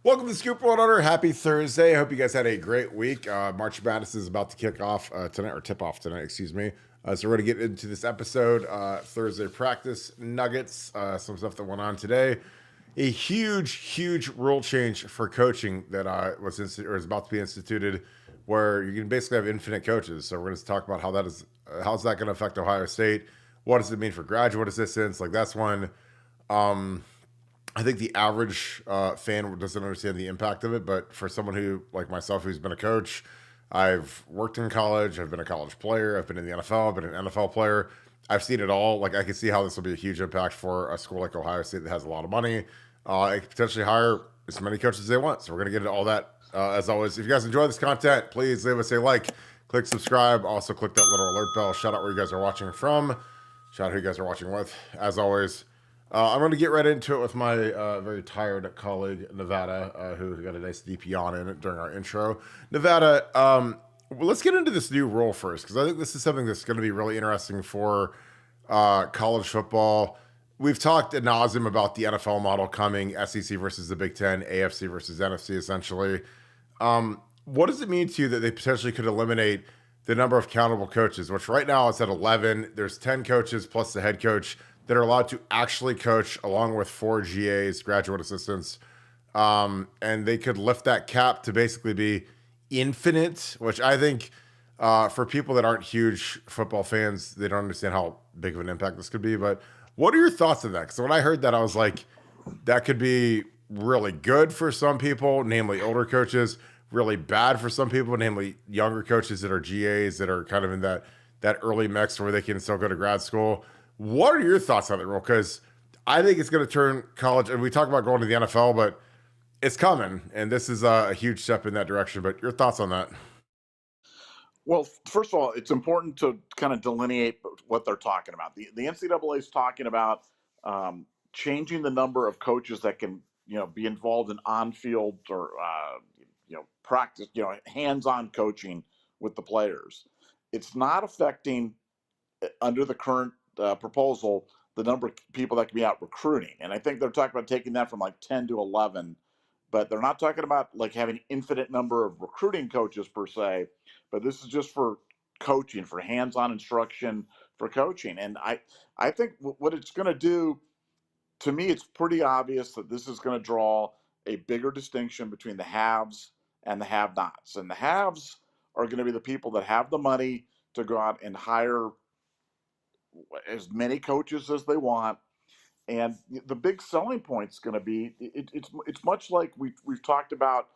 Welcome to Scoop World Order. Happy Thursday. I hope you guys had a great week. March Madness is about to kick off tonight, or tip off tonight, excuse me. So we're going to get into this episode. Thursday practice nuggets, some stuff that went on today. A huge rule change for coaching that is about to be instituted, where you can basically have infinite coaches. So we're going to talk about how's that going to affect Ohio State. What does it mean for graduate assistants? Like that's one. I think the average fan doesn't understand the impact of it, but for someone who, like myself, who's been a coach, I've worked in college, I've been a college player, I've been in the NFL, I've been an NFL player. I've seen it all. Like I can see how this will be a huge impact for a school like Ohio State that has a lot of money. It could potentially hire as many coaches as they want. So we're gonna get into all that. As always, if you guys enjoy this content, please leave us a like, click subscribe, also click that little alert bell. Shout out where you guys are watching from. Shout out who you guys are watching with. As always, I'm going to get right into it with my very tired colleague, Nevada, who got a nice deep yawn in it during our intro. Nevada, well, let's get into this new rule first, because I think this is something that's going to be really interesting for college football. We've talked ad nauseum about the NFL model coming, SEC versus the Big Ten, AFC versus NFC, essentially. What does it mean to you that they potentially could eliminate the number of countable coaches, which right now it's at 11. There's 10 coaches plus the head coach that are allowed to actually coach, along with 4 GAs, graduate assistants. And they could lift that cap to basically be infinite, which I think for people that aren't huge football fans, they don't understand how big of an impact this could be. But what are your thoughts on that? Because when I heard that, I was like, that could be really good for some people, namely older coaches, really bad for some people, namely younger coaches that are GAs that are kind of in that early mix where they can still go to grad school. What are your thoughts on that rule? Because I think it's going to turn college, and we talk about going to the NFL, but it's coming, and this is a huge step in that direction. But your thoughts on that? Well, first of all, it's important to kind of delineate what they're talking about. The NCAA is talking about changing the number of coaches that can, be involved in on-field or practice, hands-on coaching with the players. It's not affecting under the current proposal the number of people that can be out recruiting, and I think they're talking about taking that from like 10 to 11, but they're not talking about like having infinite number of recruiting coaches per se, but this is just for coaching, for hands-on instruction, for coaching. And I think what it's going to do, to me, it's pretty obvious that this is going to draw a bigger distinction between the haves and the have-nots. And the haves are going to be the people that have the money to go out and hire as many coaches as they want. And the big selling point is going to be it's much like we've talked about,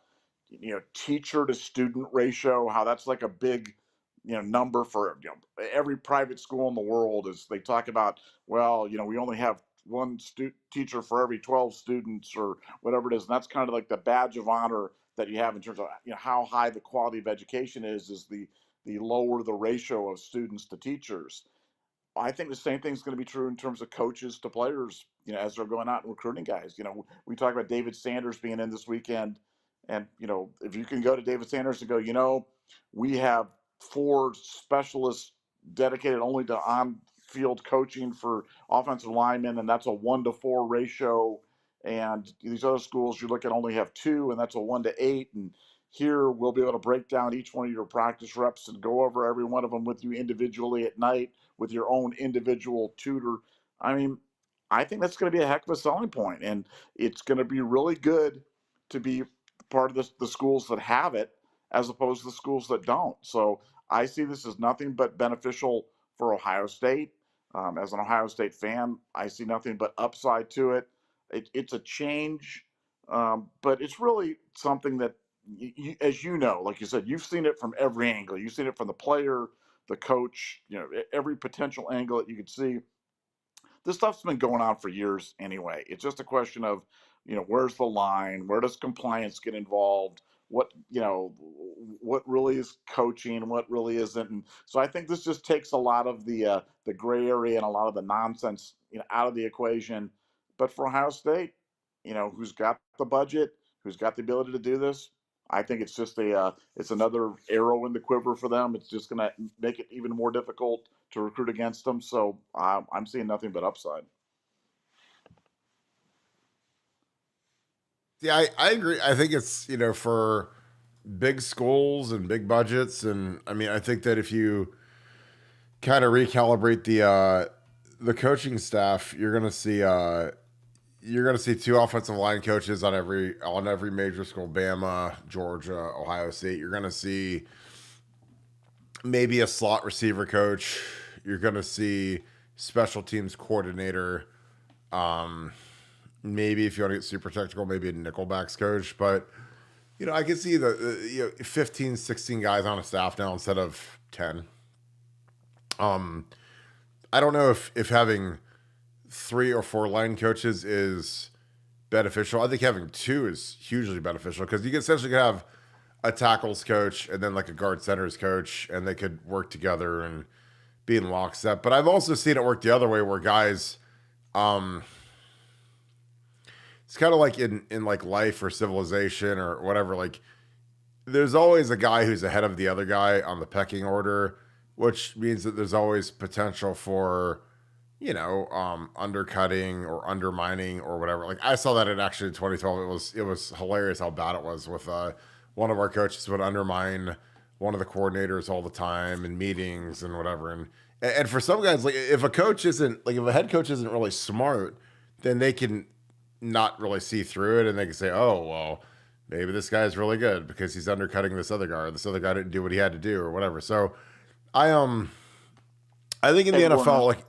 teacher to student ratio, how that's like a big, number for every private school in the world. Is they talk about, well, we only have one teacher for every 12 students or whatever it is, and that's kind of like the badge of honor that you have in terms of how high the quality of education is the lower the ratio of students to teachers. I think the same thing is going to be true in terms of coaches to players, as they're going out and recruiting guys. We talk about David Sanders being in this weekend. And, if you can go to David Sanders and go, we have 4 specialists dedicated only to on field coaching for offensive linemen, and that's a 1-to-4 ratio. And these other schools you look at only have 2, and that's a 1-to-8. And here we'll be able to break down each one of your practice reps and go over every one of them with you individually at night with your own individual tutor. I mean, I think that's going to be a heck of a selling point, and it's going to be really good to be part of the schools that have it as opposed to the schools that don't. So I see this as nothing but beneficial for Ohio State. As an Ohio State fan, I see nothing but upside to it. It's a change, but it's really something that, as you know, like you said, you've seen it from every angle. You've seen it from the player, the coach, every potential angle that you could see. This stuff's been going on for years anyway. It's just a question of, where's the line? Where does compliance get involved? What really is coaching? What really isn't? And so I think this just takes a lot of the gray area and a lot of the nonsense, out of the equation. But for Ohio State, who's got the budget, who's got the ability to do this, I think it's just it's another arrow in the quiver for them. It's just going to make it even more difficult to recruit against them. So I'm seeing nothing but upside. Yeah, I agree. I think it's, for big schools and big budgets. And I mean, I think that if you kind of recalibrate the coaching staff, you're gonna see two offensive line coaches on every major school, Bama, Georgia, Ohio State. You're gonna see maybe a slot receiver coach. You're gonna see special teams coordinator. Um, Maybe if you want to get super technical, maybe a nickelbacks coach. But I can see the 15, 16 guys on a staff now instead of 10. Um, I don't know if having 3 or 4 line coaches is beneficial. I think having 2 is hugely beneficial because you can essentially have a tackles coach and then like a guard centers coach, and they could work together and be in lockstep. But I've also seen it work the other way where guys, um, it's kind of like in like life or civilization or whatever. Like there's always a guy who's ahead of the other guy on the pecking order, which means that there's always potential for undercutting or undermining or whatever. Like I saw that in actually 2012. It was hilarious how bad it was with one of our coaches would undermine one of the coordinators all the time in meetings and whatever. And for some guys, like if a head coach isn't really smart, then they can not really see through it, and they can say, oh well, maybe this guy's really good because he's undercutting this other guy, or this other guy didn't do what he had to do or whatever. So I think in the NFL, like,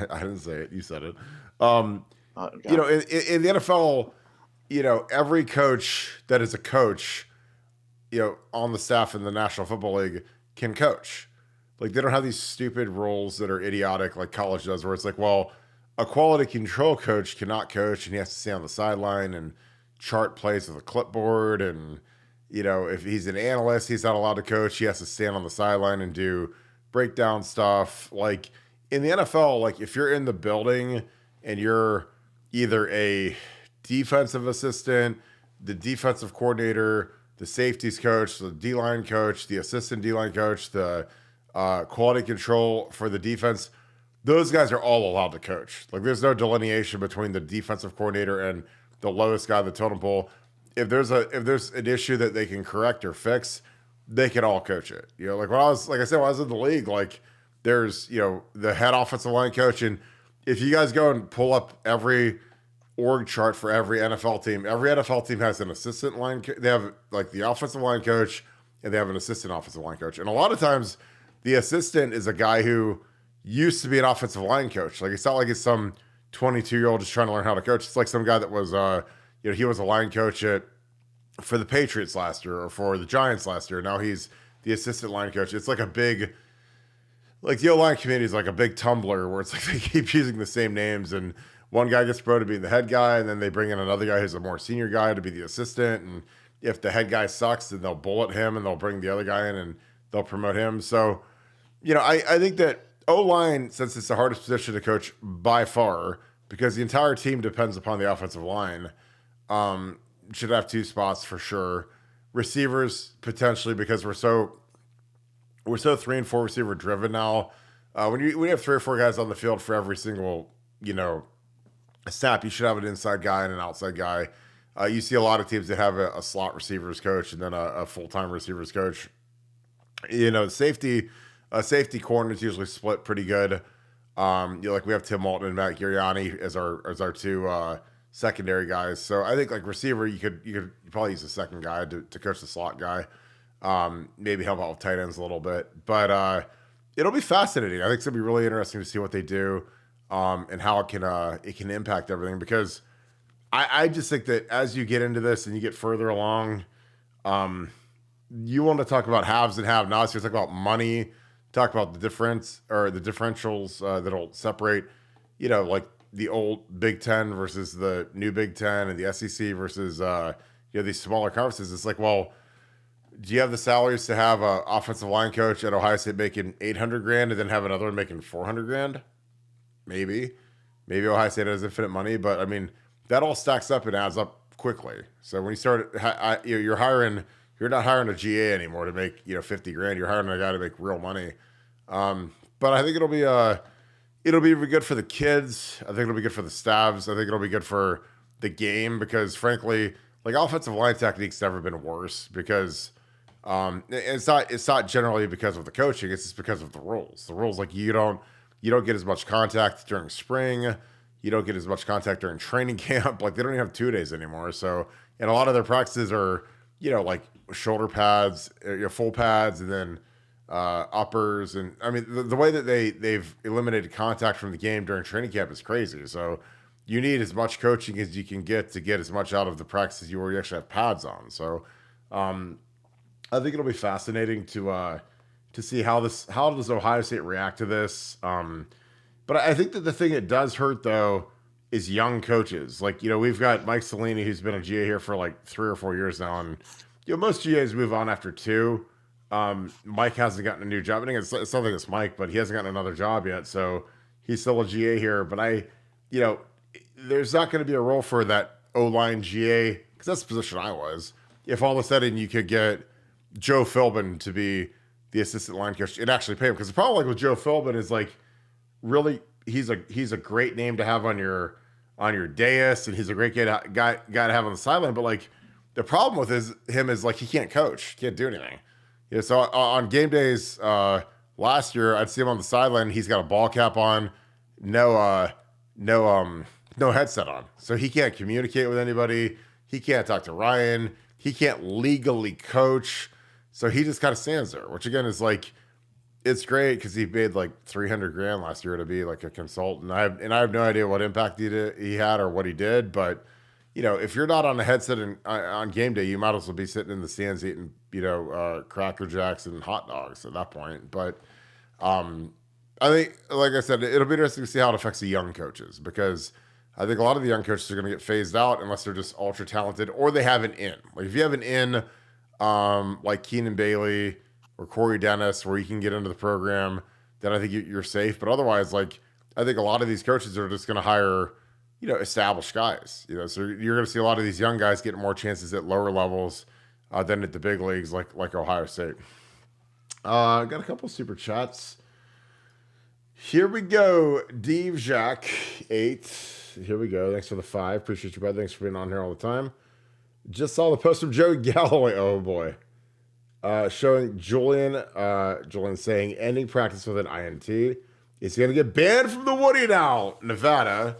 I didn't say it. You said it. Okay. In the NFL, every coach that is a coach, on the staff in the National Football League can coach. Like they don't have these stupid rules that are idiotic like college does, where it's like, well, a quality control coach cannot coach and he has to stay on the sideline and chart plays with a clipboard. And, if he's an analyst, he's not allowed to coach. He has to stand on the sideline and do breakdown stuff. Like in the NFL, like if you're in the building and you're either a defensive assistant, the defensive coordinator, the safeties coach, the D-line coach, the assistant D-line coach, the quality control for the defense, those guys are all allowed to coach. Like there's no delineation between the defensive coordinator and the lowest guy on the totem pole. If there's an issue that they can correct or fix, they can all coach it. Like when I was in the league, like there's, the head offensive line coach. And if you guys go and pull up every org chart for every NFL team has an assistant line. They have like the offensive line coach and they have an assistant offensive line coach. And a lot of times the assistant is a guy who used to be an offensive line coach. Like it's not like it's some 22-year-old just trying to learn how to coach. It's like some guy that was, he was a line coach for the Patriots last year or for the Giants last year. Now he's the assistant line coach. It's like a big, like the O-line community is like a big tumbler where it's like they keep using the same names, and one guy gets promoted to be the head guy, and then they bring in another guy who's a more senior guy to be the assistant. And if the head guy sucks, then they'll bullet him and they'll bring the other guy in and they'll promote him. So, I think that O-line, since it's the hardest position to coach by far, because the entire team depends upon the offensive line, should have 2 spots for sure. Receivers potentially, because we're so 3 and 4 receiver driven now. When you have 3 or 4 guys on the field for every single snap, you should have an inside guy and an outside guy. You see a lot of teams that have a slot receivers coach and then a full-time receivers coach. Safety corner is usually split pretty good. Like we have Tim Walton and Matt Giriani as our 2 secondary guys. So I think like receiver, you could probably use a second guy to coach the slot guy. Maybe help out with tight ends a little bit, but it'll be fascinating. I think it's gonna be really interesting to see what they do, and how it can impact everything. Because I just think that as you get into this and you get further along, you want to talk about haves and have-nots. You talk about money, talk about the difference or the differentials that'll separate, like the old Big Ten versus the new Big Ten and the SEC versus these smaller conferences. It's like, well, do you have the salaries to have an offensive line coach at Ohio State making $800,000 and then have another one making $400,000? Maybe Ohio State has infinite money, but I mean that all stacks up and adds up quickly. So when you start, you're not hiring a GA anymore to make $50,000. You're hiring a guy to make real money. But I think it'll be good for the kids. I think it'll be good for the staffs. I think it'll be good for the game because, frankly, like offensive line technique's never been worse because it's not generally because of the coaching. It's just because of the rules. The rules, like you don't get as much contact during spring. You don't get as much contact during training camp. Like they don't even have 2 days anymore. So, and a lot of their practices are, like shoulder pads, full pads, and then uppers. And I mean, the way that they've eliminated contact from the game during training camp is crazy. So you need as much coaching as you can get to get as much out of the practices where you actually have pads on. So I think it'll be fascinating to see how does Ohio State react to this. But I think that the thing that does hurt though is young coaches. Like, we've got Mike Salini, who's been a GA here for like 3 or 4 years now, and most GAs move on after 2. Mike hasn't gotten a new job. I think it's something that's Mike, but he hasn't gotten another job yet, so he's still a GA here. But there's not going to be a role for that O-line GA because that's the position I was. If all of a sudden you could get Joe Philbin to be the assistant line coach, it'd actually pay him. Because the problem like with Joe Philbin is like, really, he's a great name to have on your dais, and he's a great guy to have on the sideline. But like the problem with him is like he can't coach, can't do anything. So on game days last year, I'd see him on the sideline. He's got a ball cap on, no headset on, so he can't communicate with anybody. He can't talk to Ryan. He can't legally coach. So he just kind of stands there, which again is like, it's great because he made like $300,000 last year to be like a consultant. I have no idea what impact he had or what he did, but if you're not on a headset on game day, you might as well be sitting in the stands eating Cracker Jacks and hot dogs at that point. But I think, like I said, it'll be interesting to see how it affects the young coaches because I think a lot of the young coaches are going to get phased out unless they're just ultra talented or they have an in. Like if you have an in, like Keenan Bailey or Corey Dennis, where you can get into the program, then I think you're safe. But otherwise, like I think a lot of these coaches are just going to hire, established guys. So you're going to see a lot of these young guys getting more chances at lower levels than at the big leagues, like Ohio State. Got a couple super chats. Here we go, Dave Jacques 8. Here we go. Thanks for the 5. Appreciate you, brother. Thanks for being on here all the time. Just saw the post from Joey Galloway. Oh boy. Showing Julian saying ending practice with an INT. Is he going to get banned from the Woody now? Nevada.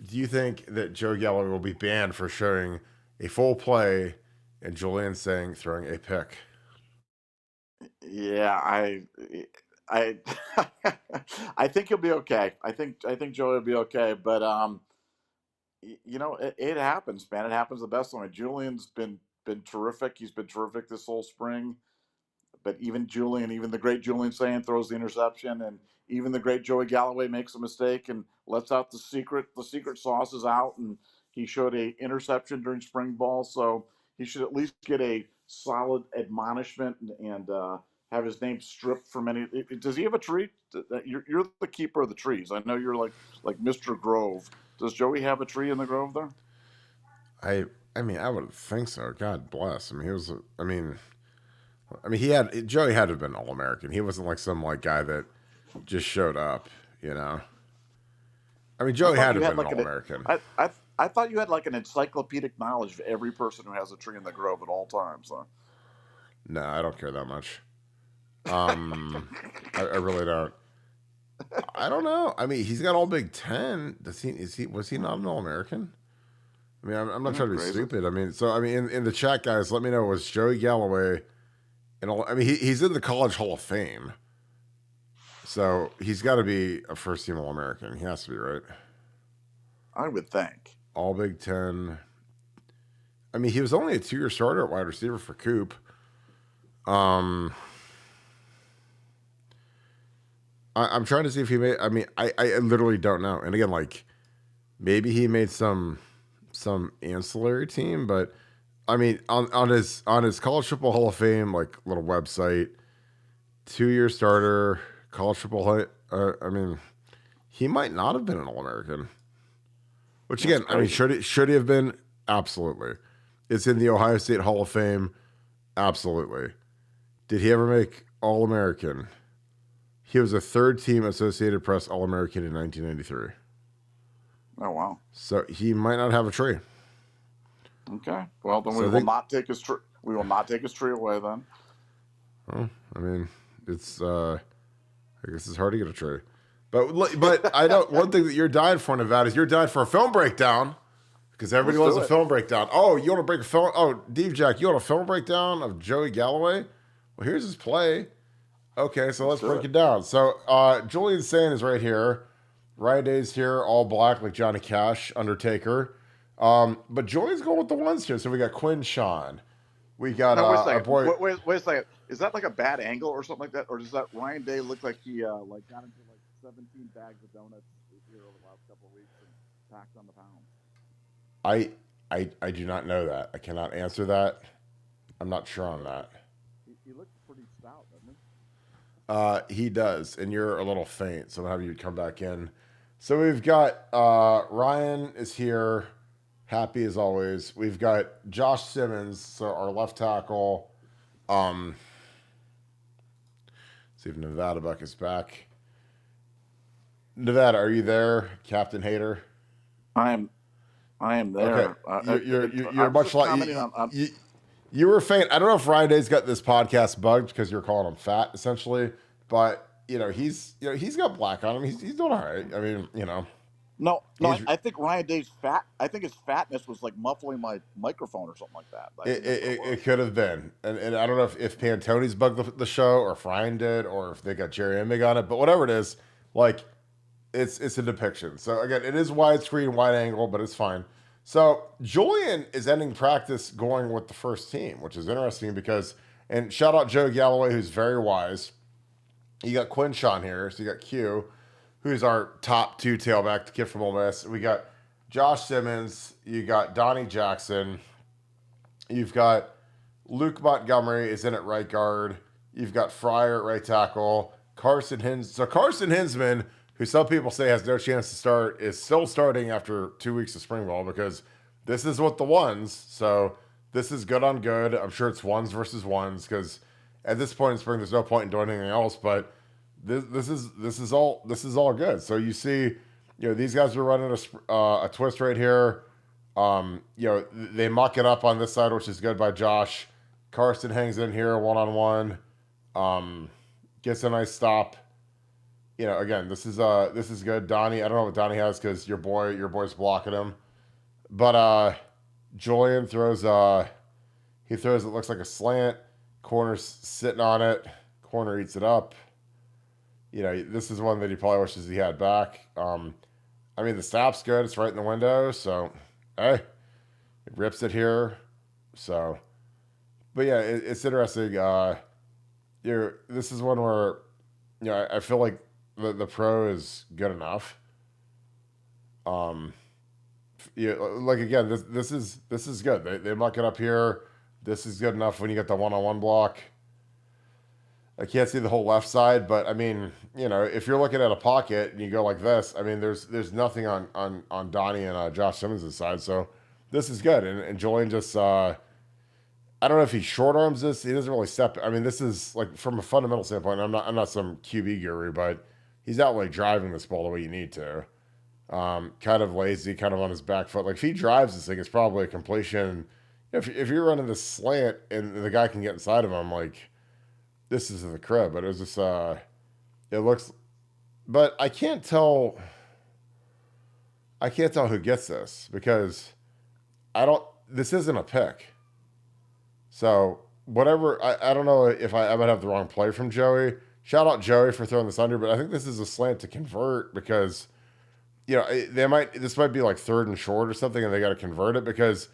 Do you think that Joe Galloway will be banned for showing a full play and Julian saying throwing a pick? Yeah, I I think he'll be okay. I think Joey will be okay, but it happens, man. It happens the best way. Julian's been terrific. He's been terrific this whole spring. But even Julian, even the great Julian Saying throws the interception, and even the great Joey Galloway makes a mistake and lets out the secret sauce is out, and he showed a interception during spring ball, so he should at least get a solid admonishment and have his name stripped from any. Does he have a tree? You're the keeper of the trees. I know you're like Mr. Grove. Does Joey have a tree in the Grove there? I mean, I would think so. God bless. I mean, Joey had to have been All-American. He wasn't like some guy that just showed up, I mean, Joey had to have been All-American. I thought you had like an encyclopedic knowledge of every person who has a tree in the Grove at all times. So. No, I don't care that much. I really don't. I don't know. I mean, he's got all Big Ten. Was he not an All-American? I mean, I'm not trying to be stupid. I mean, in the chat, guys, let me know. Was Joey Galloway? He's in the College Hall of Fame, so he's got to be a first-team All-American. He has to be, right? I would think. All Big Ten. I mean, he was only a 2-year starter at wide receiver for Coop. I'm trying to see if he made. I mean, I literally don't know. And again, maybe he made some ancillary team, but. I mean, on his College Football Hall of Fame little website, 2-year starter, College Football. I mean, he might not have been an All-American. Which again, I mean, should he have been? Absolutely. It's in the Ohio State Hall of Fame. Absolutely. Did he ever make All-American? He was a third-team Associated Press All-American in 1993. Oh wow. So he might not have a tree. Okay. Well, then So we will not take his tree. We will not take his tree away then. Well, I mean, it's I guess it's hard to get a tree. But I know one thing that you're dying for, Nevada, is you're dying for a film breakdown. Because everybody loves a film breakdown. Oh, you want to break a film? Oh, Dave Jack, you want a film breakdown of Joey Galloway? Well, here's his play. Okay, so let's break it down. So Julian Sand is right here. Ryan Day's here, all black like Johnny Cash, Undertaker. But Julian's going with the ones here. So we got Quinn Sean. We got our boy. Wait a second. Is that like a bad angle or something like that, or does that Ryan Day look like he like got into like 17 bags of donuts here over the last couple of weeks and packed on the pounds? I do not know that. I cannot answer that. I'm not sure on that. He looks pretty stout, doesn't he? He does, and you're a little faint, so I'll have you come back in. So we've got Ryan is here, happy as always. We've got Josh Simmons, so our left tackle. See if Nevadabuck is back. Nevada, are you there, Captain Hater? I am there. Okay. You're much like you were faint. I don't know if Ryan Day's got this podcast bugged because you're calling him fat, essentially. But he's got black on him. He's doing all right. I mean, No, I think Ryan Day's fat. I think his fatness was like muffling my microphone or something like that. It could have been, and I don't know if Pantoni's bugged the show or if Ryan did or if they got Jerry Emig on it. But whatever it is, like. It's a depiction. So again, it is widescreen, wide angle, but it's fine. So Julian is ending practice going with the first team, which is interesting because, and shout out Joe Galloway, who's very wise. You got Quinn Sean here, so you got Q, who's our top 2 tailback, the kid from Ole Miss. We got Josh Simmons, you got Donnie Jackson, you've got Luke Montgomery is in at right guard, you've got Fryer at right tackle, Carson Hinsman, who some people say has no chance to start, is still starting after 2 weeks of spring ball because this is what the ones. So this is good on good. I'm sure it's ones versus ones because at this point in spring, there's no point in doing anything else. But this is all good. So you see, these guys are running a twist right here. They muck it up on this side, which is good by Josh. Carson hangs in here 1-on-1, gets a nice stop. Again, this is good. Donnie, I don't know what Donnie has because your boy's blocking him. But Julian throws it looks like a slant. Corner's sitting on it. Corner eats it up. This is one that he probably wishes he had back. The snap's good. It's right in the window. So, hey, it rips it here. So, but yeah, it's interesting. This is one where, I feel like the pro is good enough. Again, this is good. They muck it up here. This is good enough when you get the 1-on-1 block. I can't see the whole left side, but I mean, if you're looking at a pocket and you go like this, I mean, there's nothing on Donnie and Josh Simmons' side, so this is good. And Julian just I don't know if he short arms this. He doesn't really step. I mean, this is like from a fundamental standpoint. I'm not some QB guru, but he's out like driving this ball the way you need to. Kind of lazy, kind of on his back foot. Like if he drives this thing, it's probably a completion. If you're running this slant and the guy can get inside of him, like this is the crib. But it was just it looks. But I can't tell who gets this because this isn't a pick. So whatever, I don't know if I might have the wrong play from Joey. Shout out Joey for throwing this under, but I think this is a slant to convert because, this might be like 3rd and short or something and they got to convert it because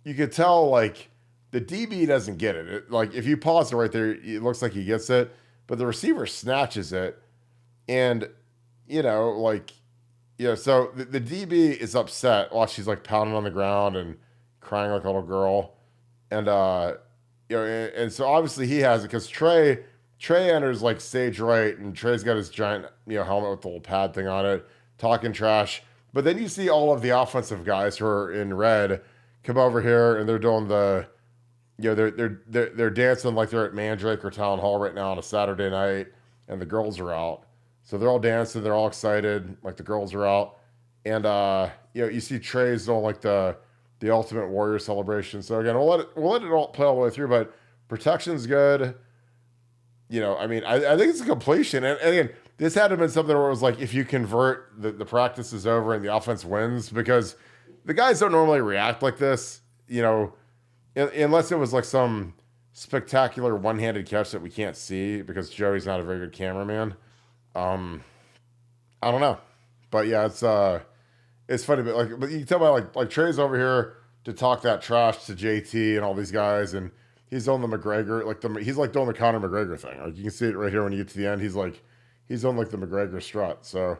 you could tell like the DB doesn't get it. Like if you pause it right there, it looks like he gets it, but the receiver snatches it and, so the DB is upset while she's like pounding on the ground and crying like a little girl. And, and so obviously he has it because Trey enters like stage right, and Trey's got his giant, helmet with the little pad thing on it, talking trash. But then you see all of the offensive guys who are in red come over here, and they're doing the, they're dancing like they're at Mandrake or Town Hall right now on a Saturday night, and the girls are out. So they're all dancing, they're all excited, like the girls are out. And you see Trey's doing like the Ultimate Warrior celebration. So again, we'll let it all play all the way through, but protection's good. I mean, I think it's a completion. And again, this had to have been something where it was like if you convert, the practice is over and the offense wins, because the guys don't normally react like this, unless it was like some spectacular one-handed catch that we can't see because Joey's not a very good cameraman. Um, I don't know, but yeah, it's funny, but you can tell by like Trey's over here to talk that trash to JT and all these guys, and he's on the McGregor, he's like doing the Conor McGregor thing. Like you can see it right here when you get to the end. He's on like the McGregor strut. So,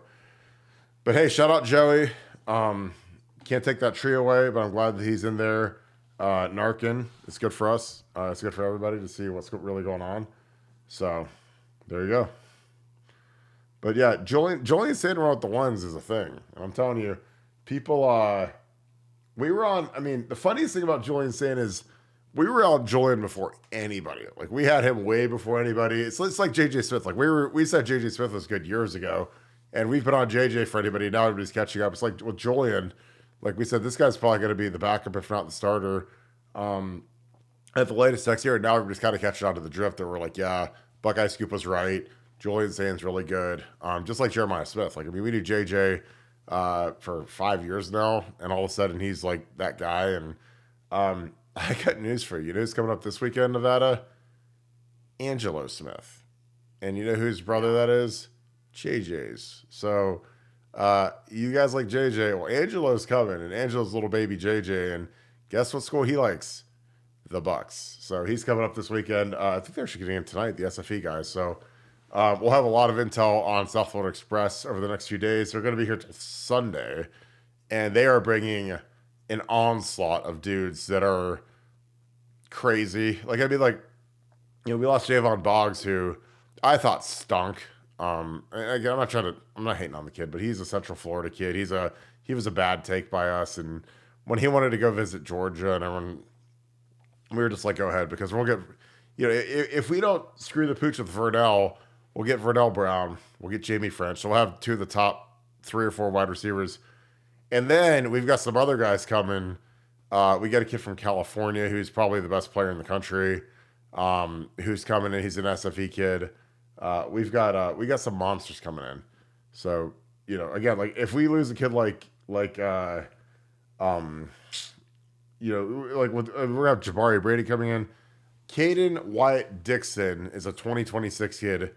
but hey, shout out Joey. Can't take that tree away, but I'm glad that he's in there. Narkin, it's good for us. It's good for everybody to see what's really going on. So, there you go. But yeah, Julian sitting around with the ones is a thing, and I'm telling you, people. We were on. I mean, the funniest thing about Julian saying is we were on Julian before anybody. Like we had him way before anybody. It's like JJ Smith. Like we said JJ Smith was good years ago, and we've been on JJ for anybody. Now everybody's catching up. It's like with Julian, like we said, this guy's probably going to be the backup if not the starter. At the latest next year, and now everybody's kind of catching on to the drift that we're like, yeah, Buckeye Scoop was right. Julian saying's really good. Just like Jeremiah Smith. Like I mean, we knew JJ for 5 years now, and all of a sudden he's like that guy. And I got news for you. You know who's coming up this weekend, Nevada? Angelo Smith. And you know whose brother that is? JJ's. So you guys like JJ. Well, Angelo's coming, and Angelo's little baby JJ. And guess what school he likes? The Bucks. So he's coming up this weekend. I think they're actually getting in tonight, the SFE guys. So we'll have a lot of intel on South Florida Express over the next few days. They're going to be here till Sunday, and they are bringing an onslaught of dudes that are crazy. Like I mean, we lost Javon Bogs, who I thought stunk. Again, I'm not hating on the kid, but he's a Central Florida kid. He was a bad take by us, and when he wanted to go visit Georgia, and everyone, we were just like, go ahead, because we'll get, if we don't screw the pooch with Vernell, we'll get Vernell Brown, we'll get Jamie French, so we'll have two of the top 3 or 4 wide receivers, and then we've got some other guys coming. We got a kid from California who's probably the best player in the country, who's coming in. He's an SFE kid. We got some monsters coming in. So again, like if we lose a kid like we're gonna have Jabari Brady coming in. Caden Wyatt Dixon is a 2026 kid,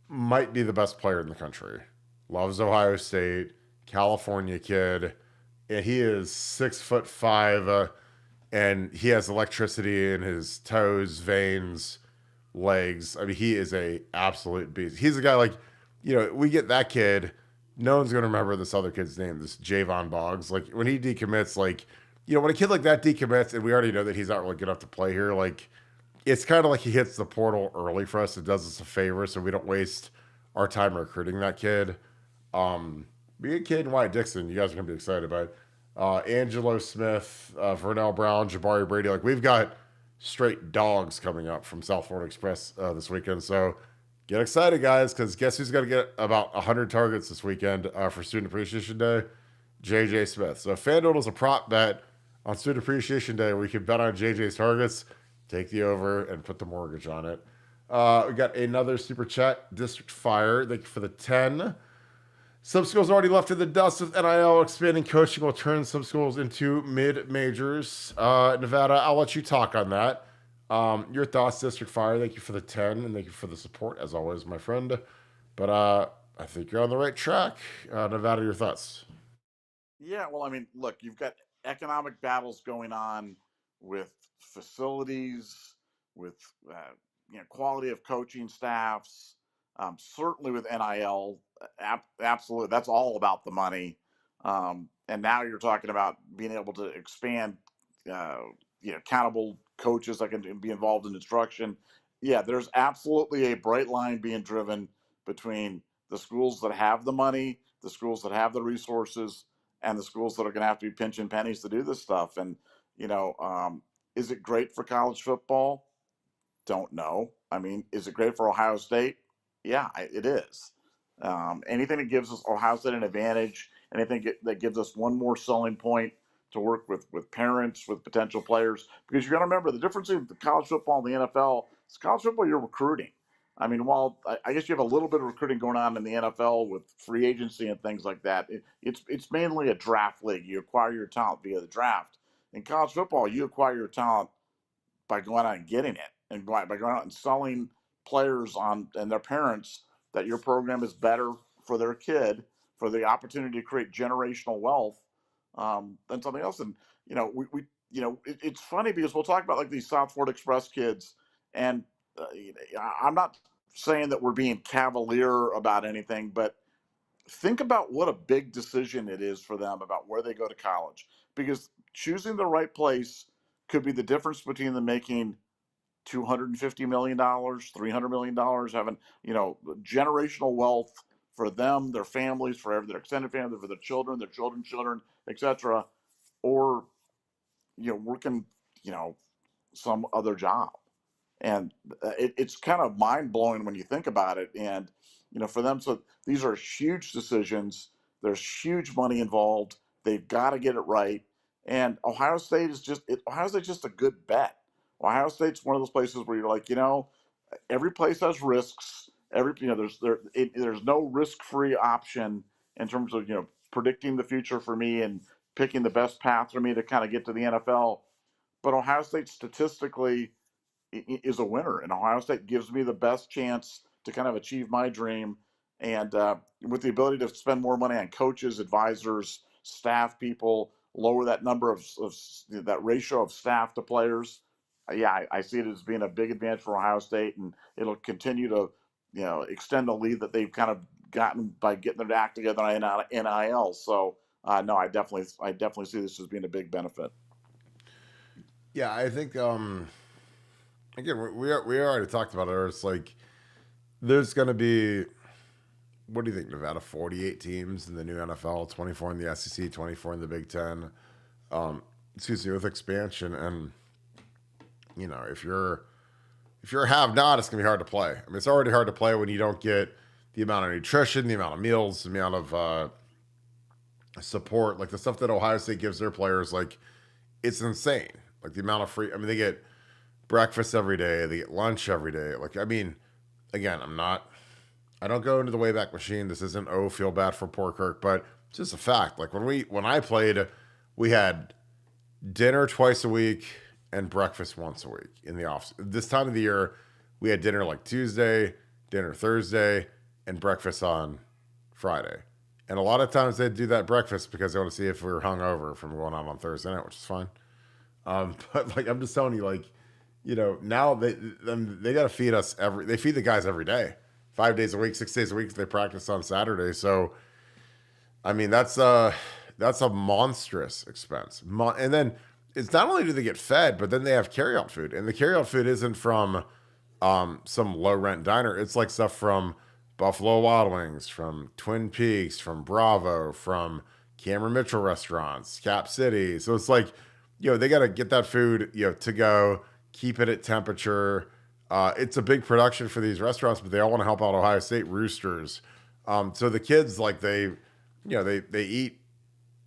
might be the best player in the country. Loves Ohio State, California kid, and he is 6'5", and he has electricity in his toes, veins, legs. I mean, he is a absolute beast. He's a guy like, we get that kid. No one's gonna remember this other kid's name, this Javon Bogs. Like when he decommits, like when a kid like that decommits, and we already know that he's not really good enough to play here, like it's kind of like he hits the portal early for us. It does us a favor, so we don't waste our time recruiting that kid. Be a kid in Wyatt Dixon, you guys are gonna be excited about it. Angelo Smith, Vernell Brown, Jabari Brady. Like we've got straight dogs coming up from South Florida Express this weekend. So get excited, guys, because guess who's going to get about 100 targets this weekend for Student Appreciation Day? JJ Smith. So FanDuel is a prop bet on Student Appreciation Day where you can bet on JJ's targets, take the over, and put the mortgage on it. We got another super chat, District Fire. Thank you for the 10. Some schools already left in the dust with NIL. Expanding coaching will turn some schools into mid-majors. Nevada, I'll let you talk on that. Your thoughts, District Fire. Thank you for the 10, and thank you for the support, as always, my friend. But I think you're on the right track. Nevada, your thoughts? Yeah, well, I mean, look, you've got economic battles going on with facilities, with quality of coaching staffs, certainly with NIL. Absolutely, that's all about the money. And now you're talking about being able to expand, accountable coaches that can be involved in instruction. Yeah, there's absolutely a bright line being driven between the schools that have the money, the schools that have the resources, and the schools that are going to have to be pinching pennies to do this stuff. And is it great for college football? Don't know. I mean, is it great for Ohio State? Yeah, it is. Anything that gives us Ohio State an advantage And I think that gives us one more selling point to work with parents, with potential players, because you got to remember the difference in the college football and the NFL. It's college football, you're recruiting. I mean, while I guess you have a little bit of recruiting going on in the NFL with free agency and things like that, it's mainly a draft league. You acquire your talent via the draft. In college football, you acquire your talent by going out and getting it, and by going out and selling players on and their parents that your program is better for their kid, for the opportunity to create generational wealth, than something else. And we it's funny because we'll talk about like these South Florida Express kids, and I'm not saying that we're being cavalier about anything, but think about what a big decision it is for them about where they go to college, because choosing the right place could be the difference between them making $250 million, $300 million, having generational wealth for them, their families, for their extended family, for their children, their children's children, etc., or working some other job. And it's kind of mind blowing when you think about it. And for them, so these are huge decisions. There's huge money involved. They've got to get it right. And Ohio State is Ohio State's just a good bet. Ohio State's one of those places where you're like, every place has risks. There's no risk free option in terms of predicting the future for me and picking the best path for me to kind of get to the NFL. But Ohio State statistically is a winner, and Ohio State gives me the best chance to kind of achieve my dream. And with the ability to spend more money on coaches, advisors, staff people, lower that number of that ratio of staff to players. I see it as being a big advantage for Ohio State, and it'll continue to extend the lead that they've kind of gotten by getting their act together on NIL. So no, I definitely see this as being a big benefit. Yeah, I think again, we already talked about it. It's like there's going to be, what do you think, Nevada, 48 teams in the new NFL, 24 in the SEC, 24 in the Big Ten. Excuse me, with expansion. And if you're a have-not, it's going to be hard to play. I mean, it's already hard to play when you don't get the amount of nutrition, the amount of meals, the amount of support, like the stuff that Ohio State gives their players. Like, it's insane. Like the amount of free. I mean, they get breakfast every day. They get lunch every day. Like, I mean, again, I don't go into the Wayback Machine. This isn't, feel bad for poor Kirk, but it's just a fact. Like when I played, we had dinner twice a week and breakfast once a week in the office. This time of the year, we had dinner like Tuesday, dinner Thursday, and breakfast on Friday. And a lot of times they'd do that breakfast because they want to see if we were hungover from going out on Thursday night, which is fine. But like, I'm just telling you, like, now they got to feed us they feed the guys every day, 5 days a week, 6 days a week. They practice on Saturday. So, I mean, that's a monstrous expense. And then it's not only do they get fed, but then they have carryout food, and the carryout food isn't from some low rent diner. It's like stuff from Buffalo Wild Wings, from Twin Peaks, from Bravo, from Cameron Mitchell restaurants, Cap City. So it's like, they got to get that food, to go, keep it at temperature. It's a big production for these restaurants, but they all want to help out Ohio State Roosters. So the kids, like they eat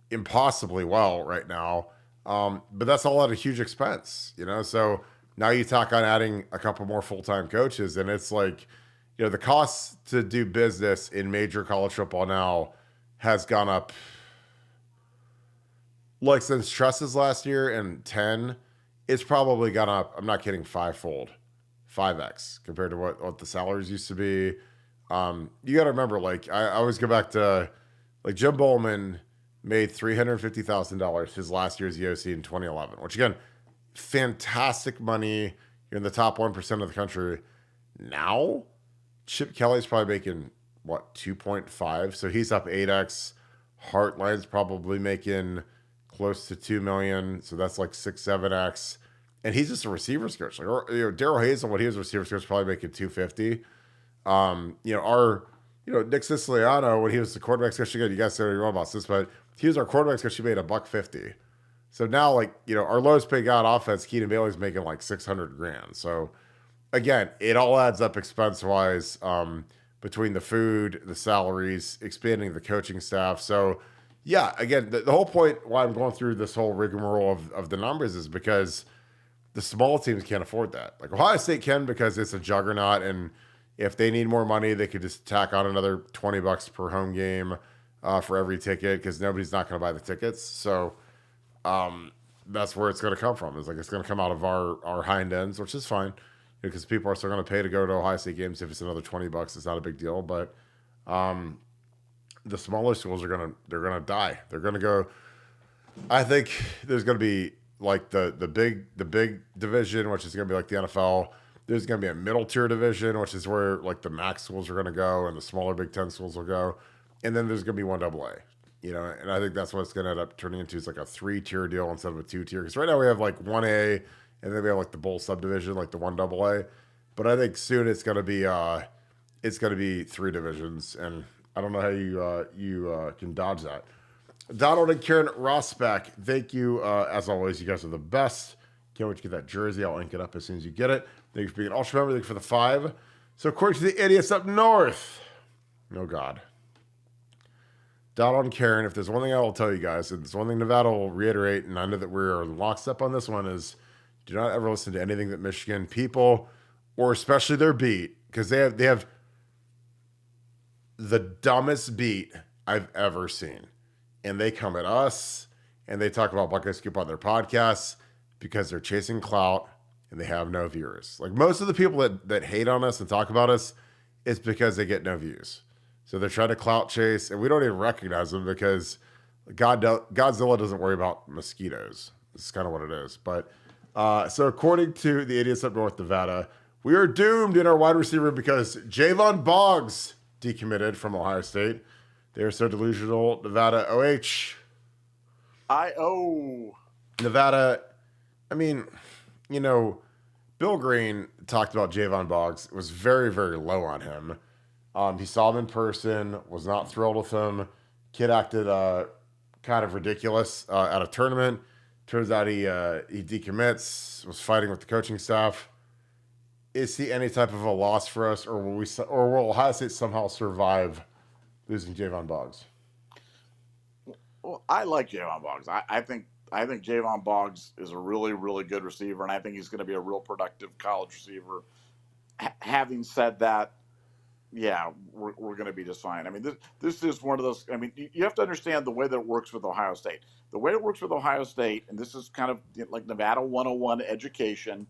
impossibly well right now. But that's all at a huge expense, So now you talk on adding a couple more full-time coaches, and it's like, the cost to do business in major college football now has gone up. Like since Tress's last year and 10, it's probably gone up, I'm not kidding, 5x compared to what the salaries used to be. You got to remember, like, I always go back to, like, Jim Bowman made $350,000 his last year's EOC in 2011, which, again, fantastic money. You're in the top 1% of the country. Now, Chip Kelly's probably making, 2.5? So he's up 8x. Heartline's probably making close to $2 million. So that's like 6-7x. And he's just a receivers coach. Like, Daryl Hazel, when he was a receivers coach, probably making 250. Nick Siciliano, when he was the quarterbacks coach, again, you guys say what you want about this, but he was our quarterbacks coach. He made $150. So now, like, our lowest paid guy on offense, Keenan Bailey's making like $600,000. So again, it all adds up expense wise, between the food, the salaries, expanding the coaching staff. So Yeah, again, the whole point why I'm going through this whole rigmarole of the numbers is because the small teams can't afford that. Like Ohio State can because it's a juggernaut, and if they need more money, they could just tack on another $20 per home game for every ticket because nobody's not going to buy the tickets. So that's where it's going to come from. It's like it's going to come out of our hind ends, which is fine because people are still going to pay to go to Ohio State games. If it's another $20, it's not a big deal. But the smaller schools they're gonna die. They're gonna go. I think there's gonna be like the big division, which is gonna be like the NFL. There's gonna be a middle tier division, which is where like the MAC schools are gonna go, and the smaller Big Ten schools will go, and then there's gonna be one AA. And I think that's what it's gonna end up turning into. It's like a 3-tier deal instead of a 2-tier. Because right now we have like 1A, and then we have like the bowl subdivision, like the 1 AA. But I think soon it's gonna be 3 divisions, and I don't know how you can dodge that. Donald and Karen Rosbach, thank you. As always, you guys are the best. Can't wait to get that jersey. I'll ink it up as soon as you get it. Thank you for being an ultra member. Thank you for the 5. So according to the idiots up north, no God. Donald and Karen, if there's one thing I will tell you guys, and there's one thing Nevada will reiterate, and I know that we're lockstep on this one, is do not ever listen to anything that Michigan people, or especially their beat, because they have the dumbest beat I've ever seen. And they come at us and they talk about Buckeye Scoop on their podcasts because they're chasing clout and they have no viewers. Like most of the people that hate on us and talk about us, it's because they get no views. So they're trying to clout chase, and we don't even recognize them because Godzilla doesn't worry about mosquitoes. This is kind of what it is. But so according to the idiots up north Nevada, we are doomed in our wide receiver because Javon Bogs decommitted from Ohio State. They are so delusional. Nevada OH. Nevada, I mean, Bill Greene talked about Javon Bogs. It was very, very low on him. He saw him in person, was not thrilled with him. Kid acted kind of ridiculous at a tournament. Turns out he decommits, was fighting with the coaching staff. Is he any type of a loss for us, or will Ohio State somehow survive losing Javon Bogs? Well, I like Javon Bogs. I think Javon Bogs is a really, really good receiver, and I think he's going to be a real productive college receiver. Having said that, yeah, we're going to be just fine. I mean, this is one of those. I mean, you have to understand the way that it works with Ohio State. The way it works with Ohio State, and this is kind of like Nevada 101 education.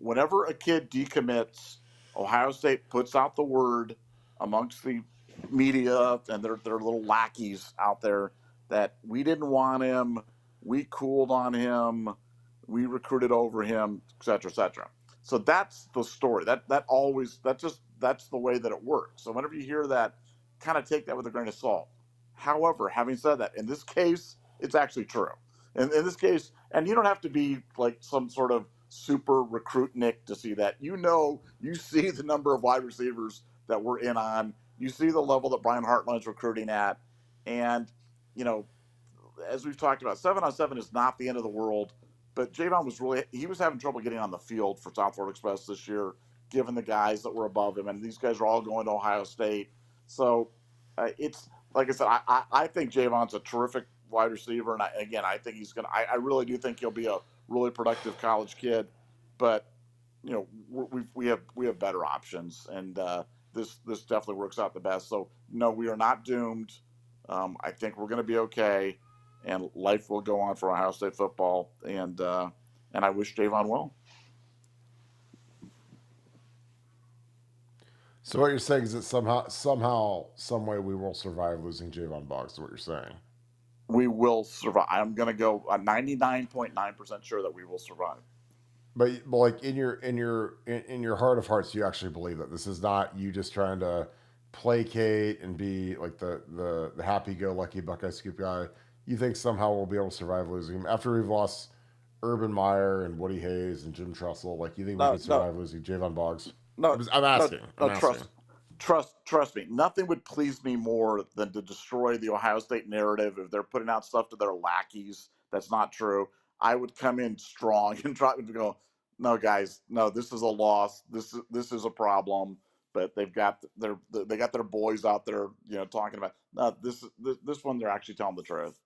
Whenever a kid decommits, Ohio State puts out the word amongst the media and their little lackeys out there that we didn't want him, we cooled on him, we recruited over him, et cetera, et cetera. So that's the story. That's the way that it works. So whenever you hear that, kind of take that with a grain of salt. However, having said that, in this case, it's actually true. In this case, and you don't have to be like some sort of super recruit Nick to see that. You see the number of wide receivers that we're in on. You see the level that Brian Hartline's recruiting at. And, as we've talked about, 7-on-7 is not the end of the world. But Javon was having trouble getting on the field for South Florida Express this year, given the guys that were above him. And these guys are all going to Ohio State. So it's, like I said, I think Javon's a terrific wide receiver. And I think he's going to, I really do think he'll be a really productive college kid. But, we have better options. And this definitely works out the best. So, no, we are not doomed. I think we're going to be okay. And life will go on for Ohio State football, and I wish Javon well. So what you're saying is that somehow, some way, we will survive losing Javon Bogs. Is what you're saying? We will survive. I'm going to go 99.9% sure that we will survive. But like in your heart of hearts, you actually believe that this is not you just trying to placate and be like the happy-go-lucky Buckeye Scoop guy. You think somehow we'll be able to survive losing him after we've lost Urban Meyer and Woody Hayes and Jim Tressel? Like, you think we can survive losing Javon Boggs? No, I'm asking. Trust me. Nothing would please me more than to destroy the Ohio State narrative. If they're putting out stuff to their lackeys, that's not true. I would come in strong and try to go, no, guys, no, this is a loss. This is a problem. but they got their boys out there, talking about, no, this one they're actually telling the truth.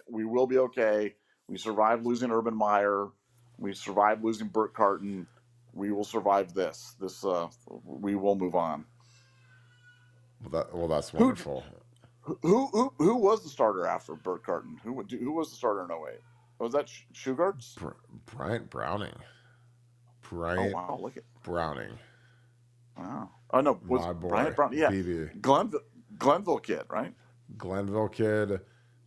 We will be okay. We survived losing Urban Meyer. We survived losing Burke Carton. We will survive this. We will move on. Well, that's wonderful. Who was the starter after Burke Carton? Who was the starter in 08? Was that Shugarts? Bryant Browning. Oh wow! Look at Browning. Wow. Oh no, was my boy, Bryant Brown? Yeah, BB. Glenville kid, right? Glenville kid.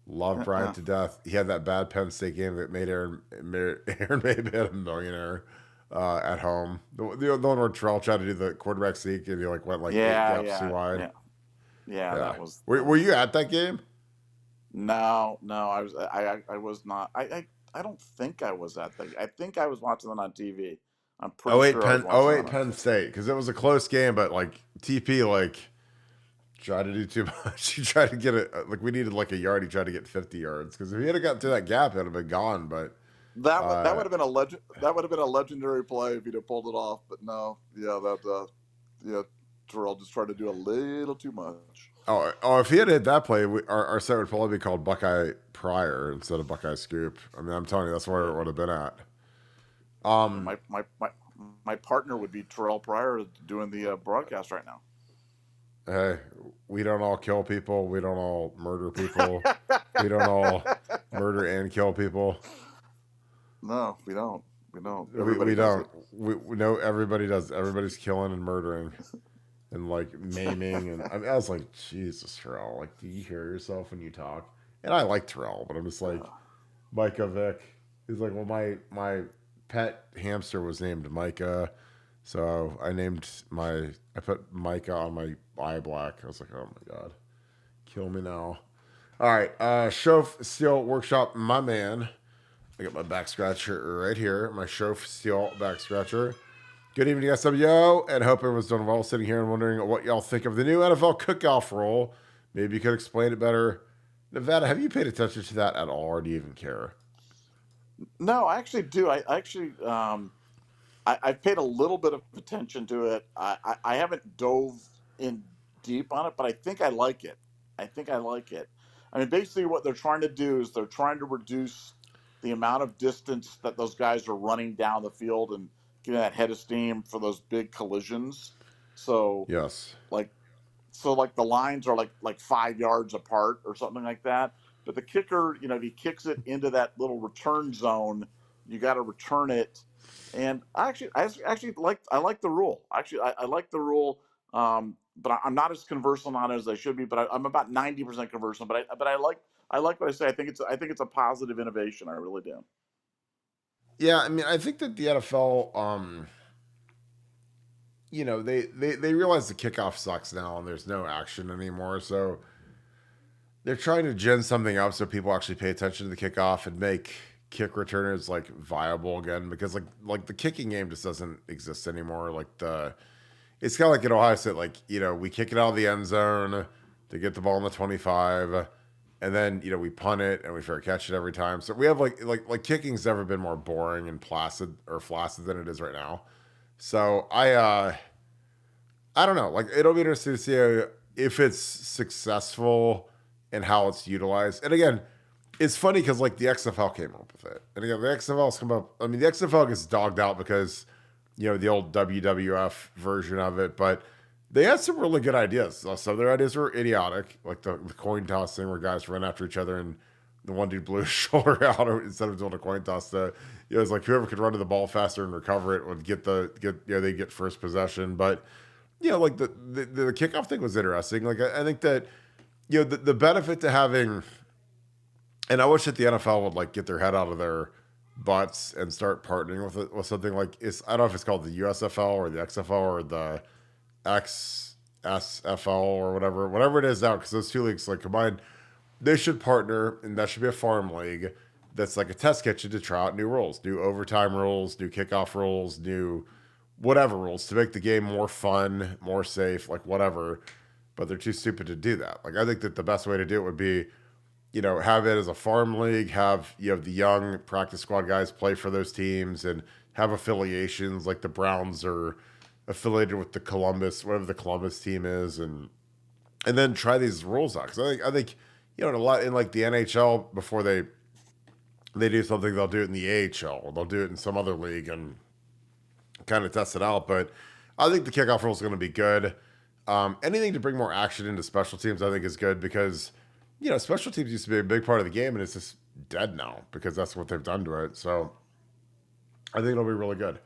Love Bryant to death. He had that bad Penn State game that made Aaron maybe a millionaire at home. The one where Terrell tried to do the quarterback sneak and he went eight gaps too wide. Yeah, that was. Were you at that game? No, I was not. I don't think I was at that. I think I was watching it on TV. I'm pretty sure. 08 Penn State, because it was a close game, but TP tried to do too much. He tried to get it we needed a yard. He tried to get 50 yards because if he had gotten through that gap, it would have been gone. But that would have been a legend. That would have been a legendary play if he'd have pulled it off. But no, Terrell just tried to do a little too much. Oh! If he had hit that play, our site would probably be called Buckeye Prior instead of Buckeye Scoop. I mean, I'm telling you, that's where it would have been at. My partner would be Terrell Pryor doing the broadcast right now. Hey, we don't all kill people. We don't all murder people. We don't all murder and kill people. No, we don't. We don't. We don't. We know everybody does. Everybody's killing and murdering and maiming. And I was like, Jesus, Terrell. Do you hear yourself when you talk? And I like Terrell, but I'm just Micah Vick. He's like, well, my pet hamster was named Micah, so I put Micah on my eye black. I was like, oh my god, kill me now. All right, Shof Steel Workshop, my man. I got my back scratcher right here, my Shof Steel back scratcher. Good evening, SWO, and hope everyone's doing well. Sitting here and wondering what y'all think of the new NFL kickoff rule. Maybe you could explain it better. Nevada, have you paid attention to that at all, or do you even care? No, I actually do. I've paid a little bit of attention to it. I haven't dove in deep on it, but I think I like it. I mean, basically what they're trying to do is they're trying to reduce the amount of distance that those guys are running down the field and getting that head of steam for those big collisions. So yes, the lines are like 5 yards apart or something like that. But the kicker, if he kicks it into that little return zone, you got to return it. And I like the rule. I like the rule, but I'm not as conversant on it as I should be. But I'm about 90% conversant. But I like what I say. I think it's a positive innovation. I really do. Yeah, I mean, I think that the NFL, they realize the kickoff sucks now and there's no action anymore, so they're trying to gin something up so people actually pay attention to the kickoff and make kick returners viable again, because the kicking game just doesn't exist anymore. It's kind of like at Ohio State, we kick it out of the end zone to get the ball in the 25, and then we punt it and we fair catch it every time. So we have like kicking's never been more boring and flaccid than it is right now. So I don't know. It'll be interesting to see if it's successful and how it's utilized. And again, it's funny because the XFL came up with it. And again, the XFL's come up. I mean, the XFL gets dogged out because, the old WWF version of it, but they had some really good ideas. Some of their ideas were idiotic, like the coin toss thing where guys ran after each other and the one dude blew his shoulder out instead of doing a coin toss. It was whoever could run to the ball faster and recover it would they get first possession. But the kickoff thing was interesting. I think that the benefit to having, and I wish that the NFL would get their head out of their butts and start partnering with something I don't know if it's called the USFL or the XFL or the XSFL or whatever it is now, because those two leagues combined, they should partner, and that should be a farm league that's a test kitchen to try out new rules, new overtime rules, new kickoff rules, new whatever rules to make the game more fun, more safe, whatever. But they're too stupid to do that. I think that the best way to do it would be, have it as a farm league, have the young practice squad guys play for those teams and have affiliations like the Browns or affiliated with the Columbus, whatever the Columbus team is, and then try these rules out. Because I think in a lot in like the NHL before they do something, they'll do it in the AHL or they'll do it in some other league and kind of test it out. But I think the kickoff rule is going to be good. Anything to bring more action into special teams, I think, is good because special teams used to be a big part of the game and it's just dead now because that's what they've done to it. So I think it'll be really good.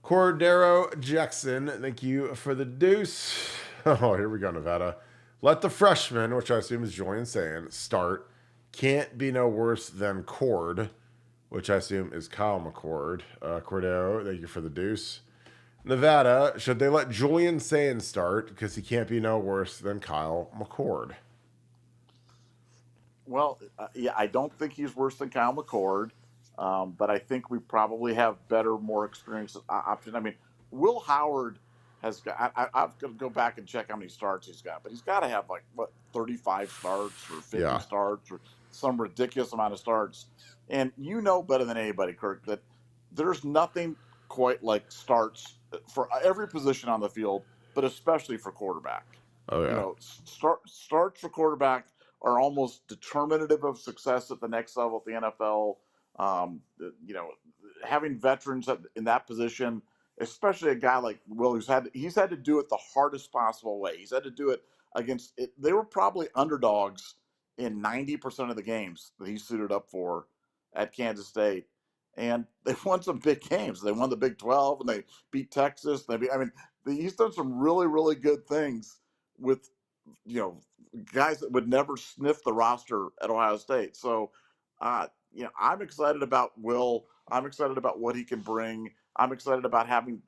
Cordero Jackson, thank you for the deuce. Oh, here we go, Nevada. Let the freshman, which I assume is Julian saying, start. Can't be no worse than Cord, which I assume is Kyle McCord. Cordero, thank you for the deuce. Nevada, should they let Julian Sayin start because he can't be no worse than Kyle McCord? Well, yeah, I don't think he's worse than Kyle McCord, but I think we probably have better, more experienced option. I mean, Will Howard has got. I've got to go back and check how many starts he's got, but he's got to have like 35 starts or 50 Yeah. starts or some ridiculous amount of starts. And you know better than anybody, Kirk, that there's nothing quite like starts for every position on the field, but especially for quarterback. Oh, yeah. Starts for quarterback are almost determinative of success at the next level at the NFL. Having veterans in that position, especially a guy like Will, he's had to do it the hardest possible way. He's had to do it against it. They were probably underdogs in 90% of the games that he suited up for at Kansas State. And they won some big games. They won the Big 12 and they beat Texas. He's done some really, really good things with, guys that would never sniff the roster at Ohio State. So, I'm excited about Will. I'm excited about what he can bring. I'm excited about having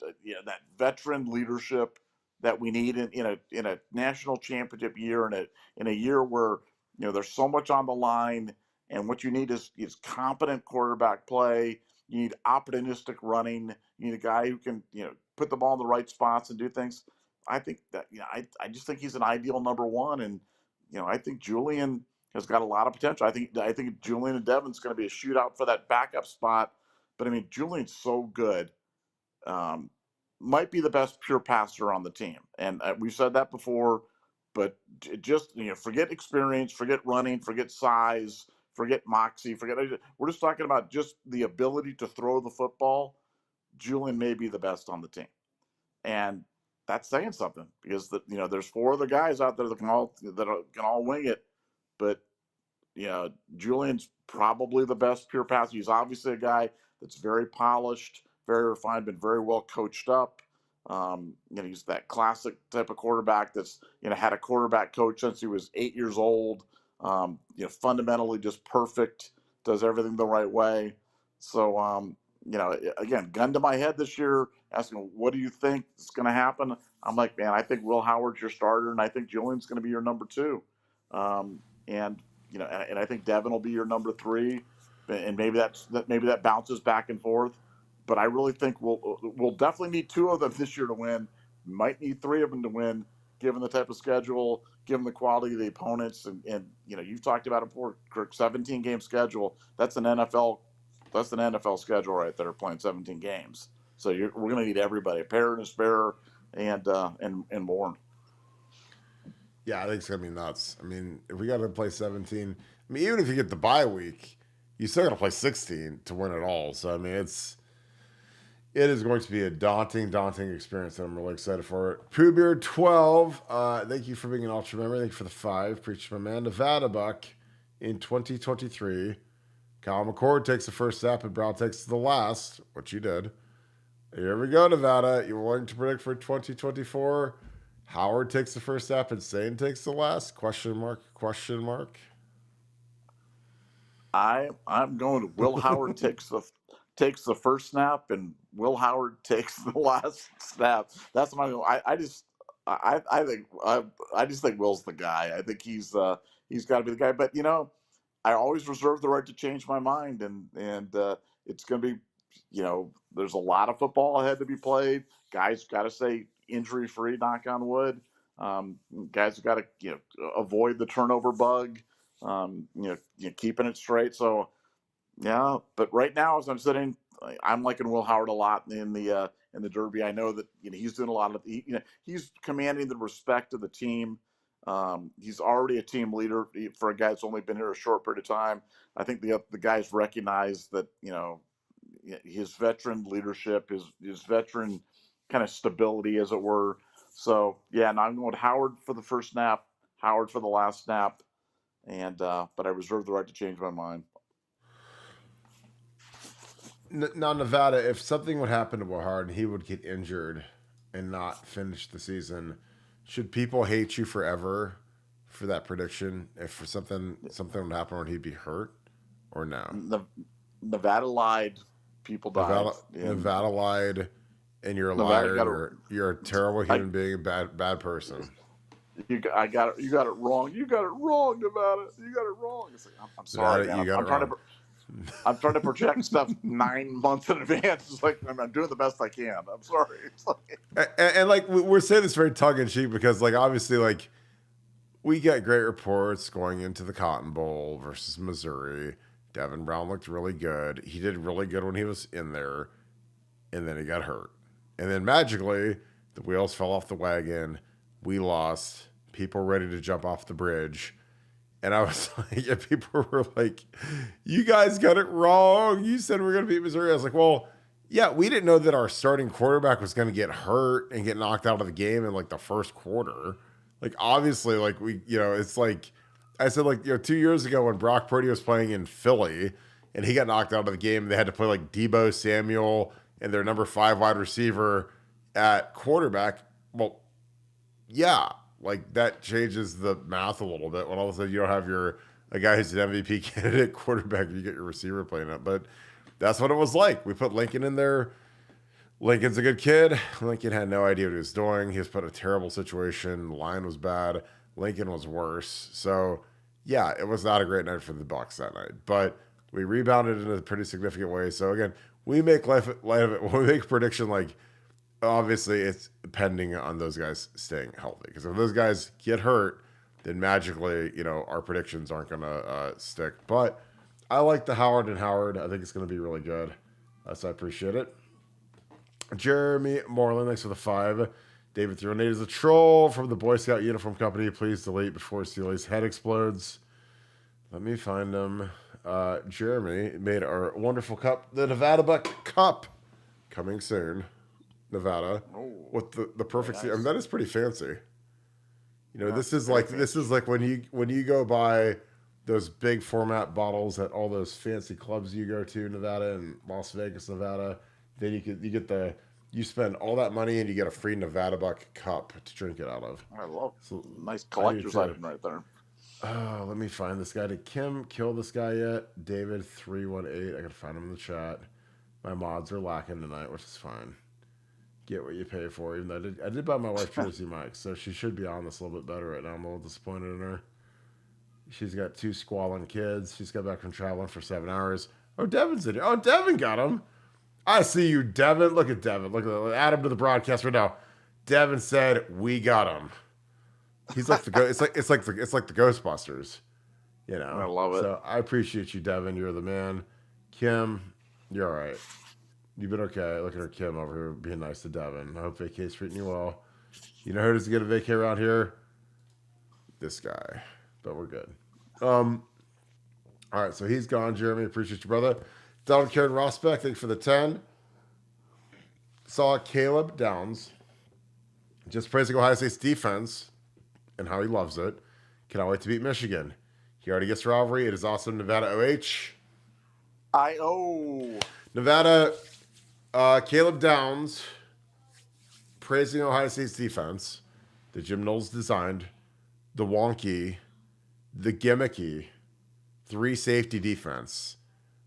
that veteran leadership that we need in a national championship year and in a year where there's so much on the line. And what you need is competent quarterback play. You need opportunistic running. You need a guy who can put the ball in the right spots and do things. I think that I just think he's an ideal number one, and I think Julian has got a lot of potential. I think Julian and Devin's going to be a shootout for that backup spot. But I mean, Julian's so good. Might be the best pure passer on the team, and we've said that before. But just forget experience, forget running, forget size, forget moxie, We're just talking about just the ability to throw the football. Julian may be the best on the team, and that's saying something because there's four other guys out there that can all wing it, but Julian's probably the best pure passer. He's obviously a guy that's very polished, very refined, been very well coached up. He's that classic type of quarterback that's had a quarterback coach since he was 8 years old. Fundamentally just perfect, does everything the right way. So, again, gun to my head this year, asking what do you think is going to happen? I'm like, man, I think Will Howard's your starter, and I think Julian's going to be your number two. And I think Devin will be your number three, and maybe that bounces back and forth. But I really think we'll definitely need two of them this year to win. Might need three of them to win, given the type of schedule, given the quality of the opponents, and you've talked about it before, Kirk. 17-game schedule. That's an NFL schedule right there, playing 17 games. So we're going to need everybody, a pair and a spare, and more. Yeah, I think it's going to be nuts. I mean, if we got to play 17, I mean, even if you get the bye week, you still got to play 16 to win it all. So, I mean, it is going to be a daunting experience, and I'm really excited for it. Poohbeard 12, thank you for being an ultra member. Thank you for the 5. Preach my man. Nevadabuck in 2023. Kyle McCord takes the first step, and Brown takes the last, which you did. Here we go, Nevada. You're willing to predict for 2024? Howard takes the first step and Sayin takes the last? Question mark. I'm going to Will Howard takes the first snap and Will Howard takes the last snap. That's my. I just think Will's the guy. I think he's got to be the guy. But I always reserve the right to change my mind, and it's going to be, there's a lot of football ahead to be played. Guys got to stay injury free, knock on wood. Guys got to avoid the turnover bug. Keeping it straight. So yeah, but right now as I'm sitting, I'm liking Will Howard a lot in the in the Derby. I know that he's doing a lot of he's commanding the respect of the team. He's already a team leader for a guy that's only been here a short period of time. I think the guys recognize that his veteran leadership, his veteran kind of stability, as it were. So yeah, and I'm going Howard for the first snap, Howard for the last snap, and but I reserve the right to change my mind. Now, Nevada, if something would happen to Howard and he would get injured and not finish the season, should people hate you forever for that prediction? If for something would happen where he'd be hurt, or no? Nevada lied. People died. Nevada lied, and you're a liar. You're a terrible human being, a bad person. You got it wrong. You got it wrong, Nevada. You got it wrong. I'm sorry, man. I'm trying to project stuff 9 months in advance. It's like I'm doing the best I can. I'm sorry. And like we're saying this very tongue in cheek because like obviously like we get great reports going into the Cotton Bowl versus Missouri. Devin Brown looked really good. He did really good when he was in there, and then he got hurt. And then magically the wheels fell off the wagon. We lost. People were ready to jump off the bridge. And I was like, yeah, people were like, you guys got it wrong. You said we are going to beat Missouri. I was like, well, yeah, we didn't know that our starting quarterback was going to get hurt and get knocked out of the game in like the first quarter. Like, obviously, like it's like, I said, like, 2 years ago when Brock Purdy was playing in Philly and he got knocked out of the game, they had to play like Deebo Samuel and their number 5 wide receiver at quarterback. Well, yeah. Like, that changes the math a little bit when all of a sudden you don't have a guy who's an MVP candidate quarterback and you get your receiver playing it. But that's what it was like. We put Lincoln in there. Lincoln's a good kid. Lincoln had no idea what he was doing. He was put in a terrible situation. The line was bad. Lincoln was worse. So, yeah, it was not a great night for the Bucs that night. But we rebounded in a pretty significant way. So, again, we make light of it. When we make a prediction like, obviously, it's depending on those guys staying healthy. Because if those guys get hurt, then magically, our predictions aren't going to stick. But I like the Howard and Howard. I think it's going to be really good. So I appreciate it. Jeremy Moreland, thanks for the 5. David Thronate is a troll from the Boy Scout Uniform Company. Please delete before Steely's head explodes. Let me find him. Jeremy made our wonderful cup, the Nevadabuck Cup, coming soon. Nevada, with the perfect. Nice. I mean, that is pretty fancy. This is like when you go buy those big format bottles at all those fancy clubs you go to, Nevada and Las Vegas, Nevada. Then you spend all that money and you get a free Nevadabuck cup to drink it out of. I love nice collector's item right there. Oh, let me find this guy. Did Kim kill this guy yet? David 318. I gotta find him in the chat. My mods are lacking tonight, which is fine. Get what you pay for. Even though I did buy my wife Jersey Mike, so she should be on this a little bit better right now. I'm a little disappointed in her. She's got 2 squalling kids. She's got back from traveling for 7 hours. Oh, Devin's in here. Oh, Devin got him. I see you, Devin. Look at Devin. Add him to the broadcast right now. Devin said, "We got him." He's like it's like the Ghostbusters. I love it. So I appreciate you, Devin. You're the man. Kim, you're all right. You've been okay. Look at her, Kim, over here being nice to Devin. I hope vacay's treating you well. You know who doesn't get a vacay around here? This guy. But we're good. All right, so he's gone, Jeremy. Appreciate you, brother. Donald Karen Rosbeck, thanks for the 10. Saw Caleb Downs just praising Ohio State's defense and how he loves it. Cannot wait to beat Michigan. He already gets rivalry. It is awesome. Nevada OH. Nevada, Caleb Downs praising Ohio State's defense, the Jim Knowles designed, the wonky, the gimmicky, 3 safety defense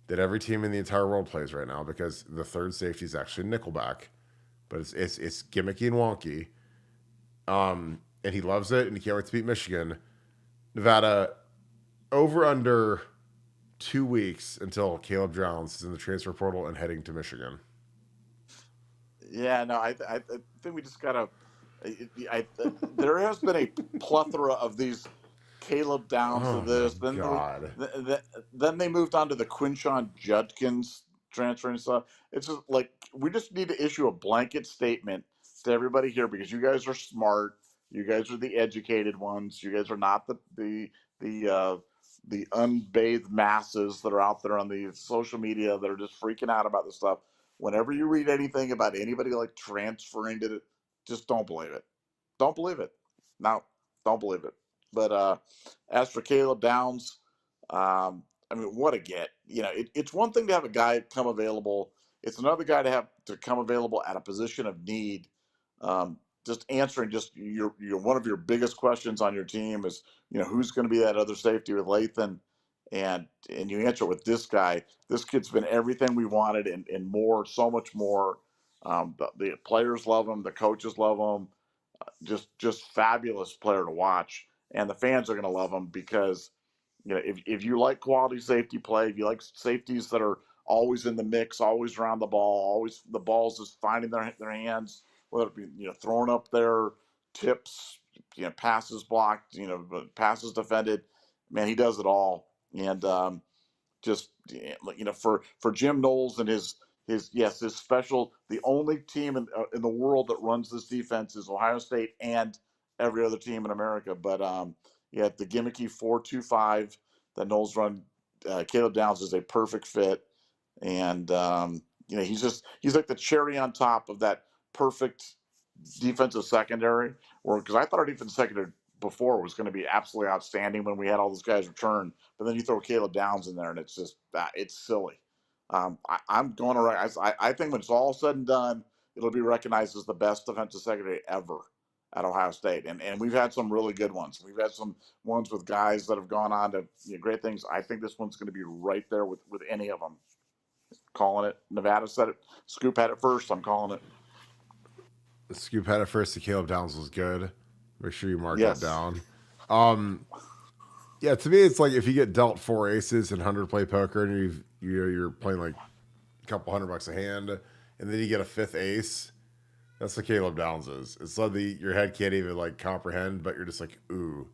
that every team in the entire world plays right now because the third safety is actually nickelback, but it's gimmicky and wonky. And he loves it, and he can't wait to beat Michigan. Nevada, over under 2 weeks until Caleb Downs is in the transfer portal and heading to Michigan. Yeah, no, I think we just gotta. There has been a plethora of these Caleb Downs of this. Then they moved on to the Quinshon Judkins transferring and stuff. It's just like we just need to issue a blanket statement to everybody here because you guys are smart. You guys are the educated ones. You guys are not the unbathed masses that are out there on the social media that are just freaking out about this stuff. Whenever you read anything about anybody like transferring to it, just don't believe it. Don't believe it. No, don't believe it. But as for Caleb Downs, I mean, what a get. It's one thing to have a guy come available. It's another guy to have to come available at a position of need. Just answering just your one of your biggest questions on your team is, who's going to be that other safety with Lathan, and you answer it with this guy. This kid's been everything we wanted and more, so much more. The players love him, the coaches love him. Just fabulous player to watch, and the fans are going to love him because if you like quality safety play, if you like safeties that are always in the mix, always around the ball, always the ball's just finding their hands, whether it be throwing up their tips, passes blocked, passes defended, man, he does it all. And just for Jim Knowles and his special, the only team in the world that runs this defense is Ohio State and every other team in America. But yeah, the gimmicky 4-2-5 that Knowles run, Caleb Downs is a perfect fit, and he's like the cherry on top of that perfect defensive secondary. Because I thought our defensive secondary before was going to be absolutely outstanding when we had all those guys return, but then you throw Caleb Downs in there, and it's just it's silly. I'm going to. I think when it's all said and done, it'll be recognized as the best defensive secondary ever at Ohio State, and we've had some really good ones. We've had some ones with guys that have gone on to great things. I think this one's going to be right there with any of them. Calling it. Nevada said it. Scoop had it first. I'm calling it. Scoop had it first. The Caleb Downs was good. Make sure you mark Yes. that down. Yeah, to me, it's like if you get dealt 4 aces in 100 play poker and you're playing like a couple $100 a hand, and then you get a 5th ace. That's what Caleb Downs is. It's like your head can't even like comprehend, but you're just like, ooh,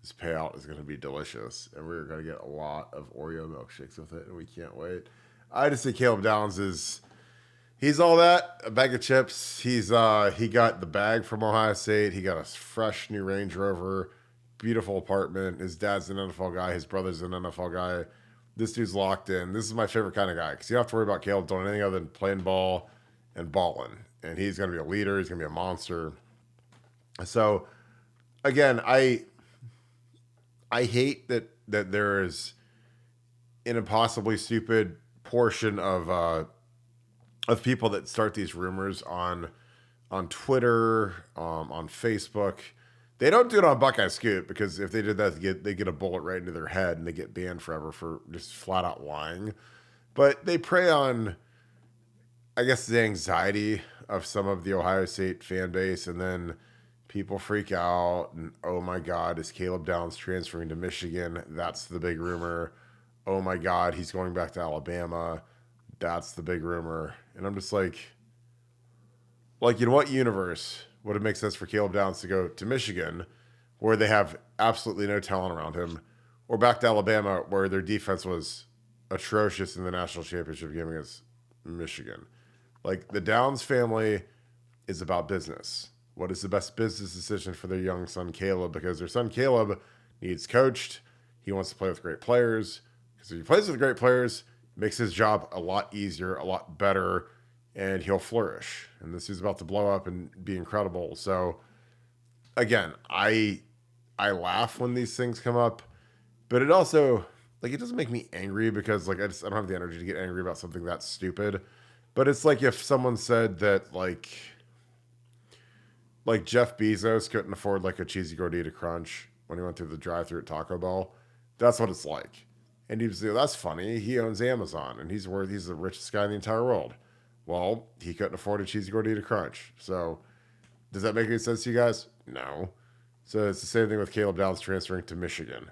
this payout is going to be delicious, and we're going to get a lot of Oreo milkshakes with it, and we can't wait. I just think Caleb Downs he's all that, a bag of chips. He got the bag from Ohio State. He got a fresh new Range Rover, beautiful apartment. His dad's an NFL guy. His brother's an NFL guy. This dude's locked in. This is my favorite kind of guy because you don't have to worry about Caleb doing anything other than playing ball and balling. And he's going to be a leader. He's going to be a monster. So, again, I hate that there is an impossibly stupid portion of people that start these rumors on Twitter, on Facebook. They don't do it on Buckeye Scoop because if they did that, they get a bullet right into their head and they get banned forever for just flat out lying. But they prey on, I guess, the anxiety of some of the Ohio State fan base, and then people freak out. And oh my God, is Caleb Downs transferring to Michigan? That's the big rumor. Oh my God, he's going back to Alabama. That's the big rumor. And I'm just like, in what universe would it make sense for Caleb Downs to go to Michigan, where they have absolutely no talent around him, or back to Alabama, where their defense was atrocious in the national championship game against Michigan? Like, the Downs family is about business. What is the best business decision for their young son, Caleb? Because their son, Caleb, needs coached. He wants to play with great players. Because if he plays with great players, it makes his job a lot easier, a lot better, and he'll flourish. And this is about to blow up and be incredible. So, again, I laugh when these things come up, but it also, like, it doesn't make me angry because, like, I don't have the energy to get angry about something that stupid. But it's like if someone said that, like Jeff Bezos couldn't afford like a cheesy gordita crunch when he went through the drive-thru at Taco Bell. That's what it's like. And he was like, that's funny. He owns Amazon and he's the richest guy in the entire world. Well, he couldn't afford a cheesy gordita crunch. So does that make any sense to you guys? No. So it's the same thing with Caleb Downs transferring to Michigan.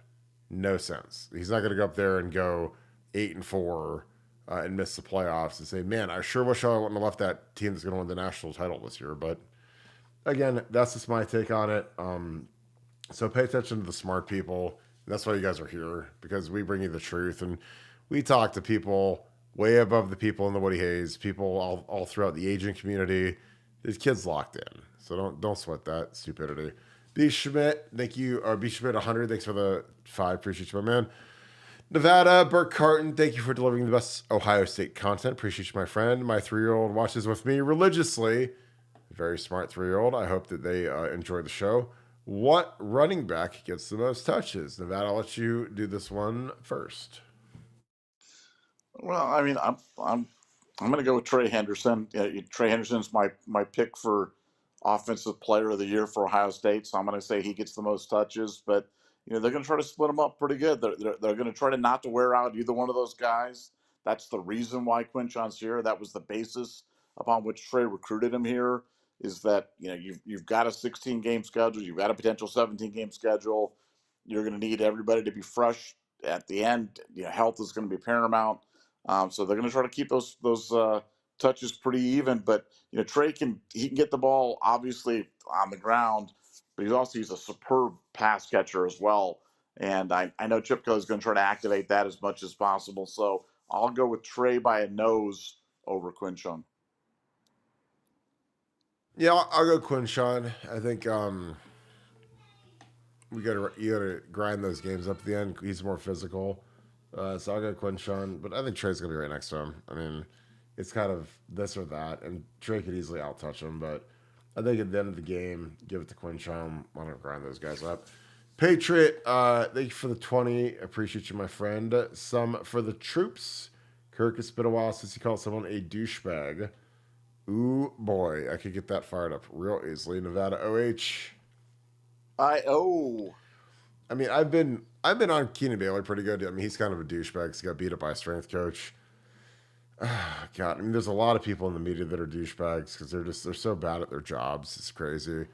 No sense. He's not going to go up there and go 8-4 and miss the playoffs and say, man, I sure wish I wouldn't have left that team that's going to win the national title this year. But again, that's just my take on it. So pay attention to the smart people. And that's why you guys are here, because we bring you the truth. And we talk to people way above the people in the Woody Hayes, people all throughout the agent community. This kid's locked in, so don't sweat that stupidity. B Schmidt, thank you. Or B Schmidt 100, thanks for the 5. Appreciate you, my man. Nevada, Burke Carton, thank you for delivering the best Ohio State content. Appreciate you, my friend. My 3-year-old watches with me religiously. Very smart 3-year-old. I hope that they enjoy the show. What running back gets the most touches? Nevada, I'll let you do this one first. Well, I mean, I'm going to go with Trey Henderson. Trey Henderson's my pick for offensive player of the year for Ohio State, so I'm going to say he gets the most touches. But they're going to try to split them up pretty good. They're going to try to not to wear out either one of those guys. That's the reason why Quinshon's here. That was the basis upon which Trey recruited him here. Is that you've got a 16 game schedule, you've got a potential 17 game schedule. You're going to need everybody to be fresh at the end. Health is going to be paramount. So they're going to try to keep those touches pretty even. But Trey can get the ball obviously on the ground, but he's a superb pass catcher as well. And I know Chip Kelly's going to try to activate that as much as possible. So I'll go with Trey by a nose over Quinshon. Yeah, I'll go Quinshon. I think you gotta grind those games up at the end. He's more physical. So I'll go Quinshon, but I think Trey's going to be right next to him. I mean, it's kind of this or that, and Trey could easily outtouch him, but I think at the end of the game, give it to Quinshon. Why don't grind those guys up? Patriot, thank you for the 20. Appreciate you, my friend. Some for the troops. Kirk, it's been a while since you called someone a douchebag. Ooh, boy, I could get that fired up real easily. Nevada OH. I mean, I've been on Keenan Bailey pretty good. I mean, he's kind of a douchebag. He got beat up by a strength coach. God, I mean, there's a lot of people in the media that are douchebags because they're so bad at their jobs. It's crazy.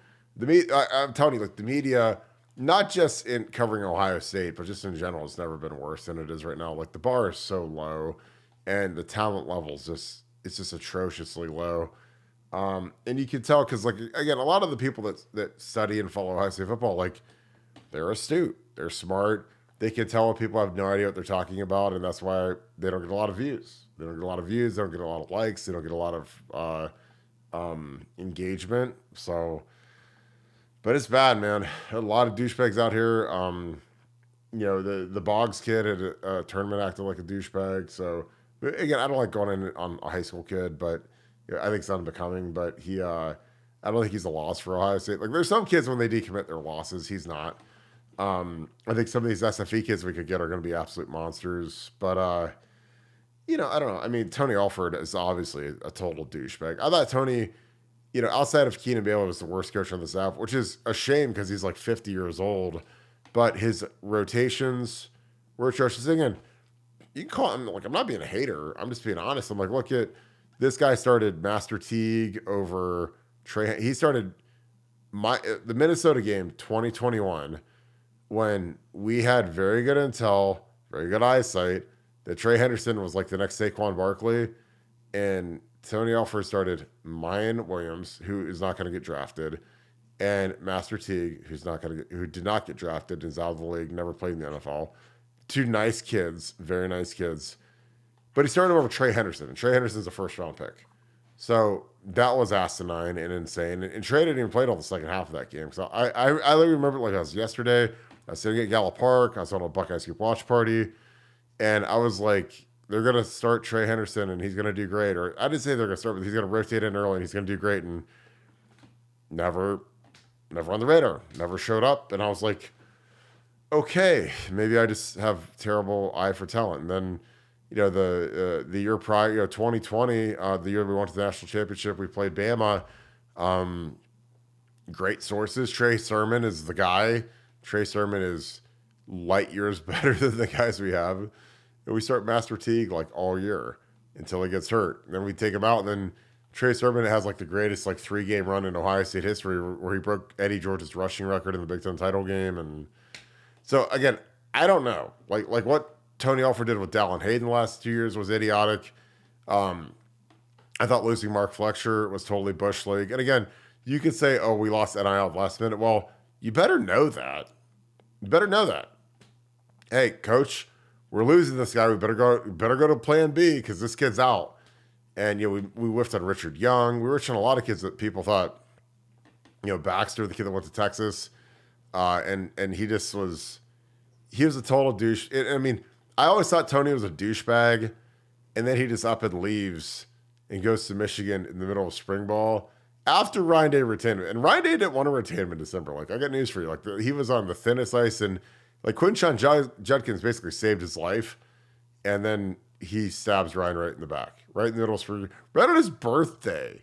I'm telling you, like the media, not just in covering Ohio State, but just in general, has never been worse than it is right now. Like the bar is so low, and the talent level is just atrociously low. And you can tell because, like, again, a lot of the people that study and follow Ohio State football, like, they're astute, they're smart, they can tell when people have no idea what they're talking about, and that's why they don't get a lot of views. They don't get a lot of views, they don't get a lot of likes, they don't get a lot of engagement. So, but it's bad, man. A lot of douchebags out here. The Bogs kid at a tournament acted like a douchebag. So, again, I don't like going in on a high school kid, but I think it's unbecoming. But I don't think he's a loss for Ohio State. Like, there's some kids when they decommit their losses. He's not. I think some of these SFE kids we could get are going to be absolute monsters. But, I don't know. I mean, Tony Alford is obviously a total douchebag. I thought Tony, outside of Keenan Bailey, was the worst coach on the staff, which is a shame because he's like 50 years old. But his rotations were atrocious. Again, you can call him, like, I'm not being a hater. I'm just being honest. I'm like, look at this guy started Master Teague over Trey. He started the Minnesota game 2021 when we had very good intel, very good eyesight, that Trey Henderson was like the next Saquon Barkley, and Tony Alford started Mayan Williams, who is not going to get drafted, and Master Teague, who did not get drafted, is out of the league, never played in the NFL. Two nice kids, very nice kids, but he started over Trey Henderson, and Trey Henderson's a first-round pick. So that was asinine and insane. And Trey didn't even play all the second half of that game. So I literally remember it like it was yesterday. I was sitting at Galloway Park. I was on a Buckeye Scoop watch party. And I was like, they're going to start Trey Henderson and he's going to do great. Or I didn't say they're going to start, but he's going to rotate in early and he's going to do great. And never on the radar. Never showed up. And I was like, okay, maybe I just have terrible eye for talent. And then, the year prior, 2020, the year we went to the national championship, we played Bama. Great sources. Trey Sermon is the guy. Trey Sermon is light years better than the guys we have. And we start Master Teague like all year until he gets hurt. And then we take him out, and then Trey Sermon has like the greatest like 3-game run in Ohio State history where he broke Eddie George's rushing record in the Big Ten title game. And so again, I don't know. Like what Tony Alford did with Dallin Hayden the last 2 years was idiotic. I thought losing Mark Fletcher was totally Bush League. And again, you could say, oh, we lost NIL at the last minute. Well, you better know that. Hey, coach, we're losing this guy. We better go to plan B because this kid's out. And, we whiffed on Richard Young. We whiffed on a lot of kids that people thought, Baxter, the kid that went to Texas. And he just he was a total douche. I mean, I always thought Tony was a douchebag, and then he just up and leaves and goes to Michigan in the middle of spring ball after Ryan Day retained him. And Ryan Day didn't want to retain him in December. Like, I got news for you. Like, he was on the thinnest ice, and like Quinshon Judkins basically saved his life, and then he stabs Ryan right in the back, right in the middle of spring, right on his birthday.